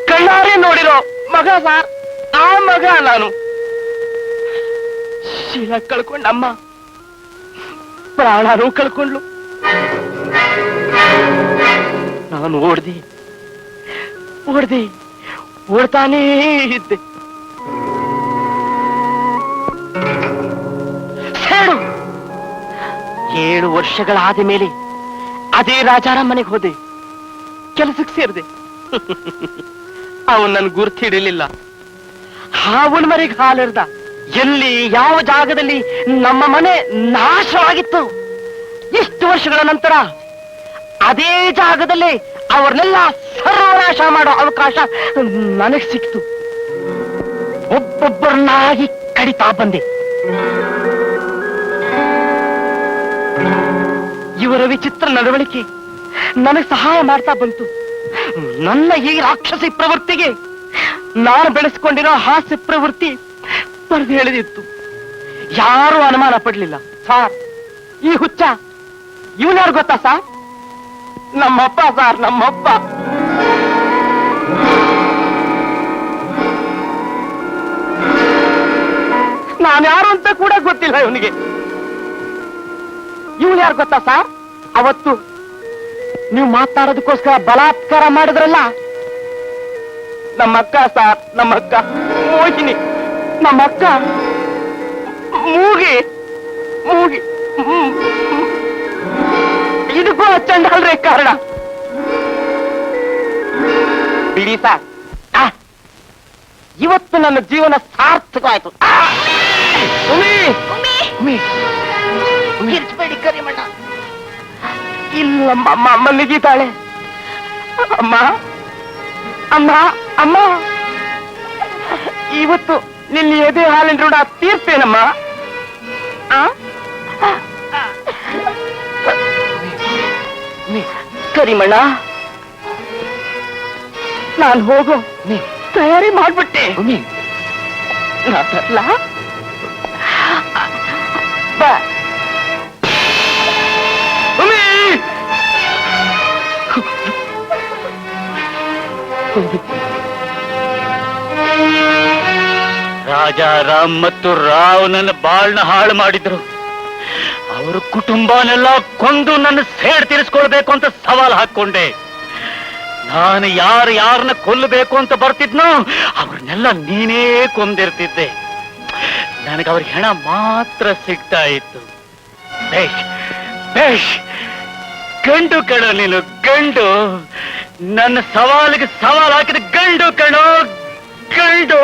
ಕಣ್ಣಾರೆ ನೋಡಿರೋ ಮಗ ಸಾರ್, ಆ ಮಗ ನಾನು. ಶೀಲ ಕಳ್ಕೊಂಡಮ್ಮ ಪ್ರಾಣನೂ ಕಳ್ಕೊಂಡ್ಲು. ನಾನು ಓಡ್ತಾನೇ ಇದ್ದೆ. 7 ವರ್ಷಗಳಾದ ಮೇಲೆ ಅದೇ ರಾಜಾರಾಮ್ ಮನೆಗೆ ಹೋದೆ, ಕೆಲಸಕ್ಕೆ ಸೇರಿದೆ. ಅವನ್ ನನ್ ಗುರ್ತಿಡಿಲಿಲ್ಲ. ಹಾವನ್ ಮನೆಗೆ ಹಾಲಿರ್ದ. ಎಲ್ಲಿ ಯಾವ ಜಾಗದಲ್ಲಿ ನಮ್ಮ ಮನೆ ನಾಶವಾಗಿತ್ತು, ಇಷ್ಟು ವರ್ಷಗಳ ನಂತರ ಅದೇ ಜಾಗದಲ್ಲಿ ಅವ್ರನ್ನೆಲ್ಲ ಸರ್ವನಾಶ ಮಾಡೋ ಅವಕಾಶ ನನಗೆ ಸಿಕ್ತು. ಒಬ್ಬೊಬ್ಬರನ್ನಾಗಿ ಕಡಿತಾ ಬಂದೆ. ಇವರ ವಿಚಿತ್ರ ನಡವಳಿಕೆ ನನಗೆ ಸಹಾಯ ಮಾಡ್ತಾ ಬಂತು. ನನ್ನ ಈ ರಾಕ್ಷಸಿ ಪ್ರವೃತ್ತಿಗೆ ನಾನು ಬೆಳೆಸ್ಕೊಂಡಿರೋ ಹಾಸ್ಯ ಪ್ರವೃತ್ತಿ ಪರದೆ ಎಳೆದಿತ್ತು. ಯಾರೂ ಅನುಮಾನ ಪಡ್ಲಿಲ್ಲ. ಸಾರ್, ಈ ಹುಚ್ಚ ಇವನ್ಯಾರು ಗೊತ್ತಾ ಸಾರ್? ನಮ್ಮಪ್ಪ ಸಾರ್, ನಮ್ಮಪ್ಪ. ನಾನು ಯಾರು ಅಂತ ಕೂಡ ಗೊತ್ತಿಲ್ಲ ಇವನಿಗೆ. ಇವಳು ಯಾರು ಗೊತ್ತಾ ಸಾರ್? ಅವತ್ತು ನೀವು ಮಾತಾಡೋದಕ್ಕೋಸ್ಕರ ಬಲಾತ್ಕಾರ ಮಾಡಿದ್ರಲ್ಲ, ನಮ್ಮಕ್ಕ ಸಾರ್, ನಮ್ಮಕ್ಕ ಮೋಹಿನಿ, ನಮ್ಮಕ್ಕ ಮೂಗಿ. ಇದಕ್ಕೂ ಚಂಡಾಲ್ರೇ ಕಾರಣ. ಬಿಡಿ ಸಾರ್, ಇವತ್ತು ನನ್ನ ಜೀವನ ಸಾರ್ಥಕವಾಯ್ತು. ಹಿರ್ಚ್ಬೇಡಿ ಕರಿಮಣ್ಣ. ಇಲ್ಲಮ್ಮ, ಅಮ್ಮ ನಿಗಿತಾಳೆ. ಅಮ್ಮ ಅಮ್ಮ ಅಮ್ಮ, ಇವತ್ತು ನಿನ್ನ ಎದೆ ಹಾಲಿನ ಋಣ ತೀರ್ತೇನಮ್ಮ. ಕರಿಮಣ್ಣ, ನಾನು ಹೋಗೋ ತಯಾರಿ ಮಾಡ್ಬಿಟ್ಟೆ. ನಾ ಬರ್ಲಾ? ಬಾ. ರಾಜಾರಾಮ್ ಮತ್ತು ರಾವ್ ನನ್ನ ಬಾಳ್ನ ಹಾಳು ಮಾಡಿದ್ರು. ಅವ್ರ ಕುಟುಂಬನೆಲ್ಲ ಕೊಂದು ನನ್ನ ಸೇಡ್ ತೀರಿಸ್ಕೊಳ್ಬೇಕು ಅಂತ ಸವಾಲ್ ಹಾಕೊಂಡೆ. ನಾನು ಯಾರನ್ನ ಕೊಲ್ಲಬೇಕು ಅಂತ ಬರ್ತಿದ್ನೋ ಅವ್ರನ್ನೆಲ್ಲ ನೀನೇ ಕೊಂದಿರ್ತಿದ್ದೆ. ನನಗೆ ಅವ್ರ ಹೆಣ ಮಾತ್ರ ಸಿಗ್ತಾ ಇತ್ತು. ಬೇಷ್ ಬೇಷ್, ಗಂಡು ಕಣೋ ನೀನು, ಗಂಡು. ನನ್ನ ಸವಾಲಿಗೆ ಸವಾಲ್ ಹಾಕಿದ ಗಂಡು ಕಣೋ, ಗಂಡು.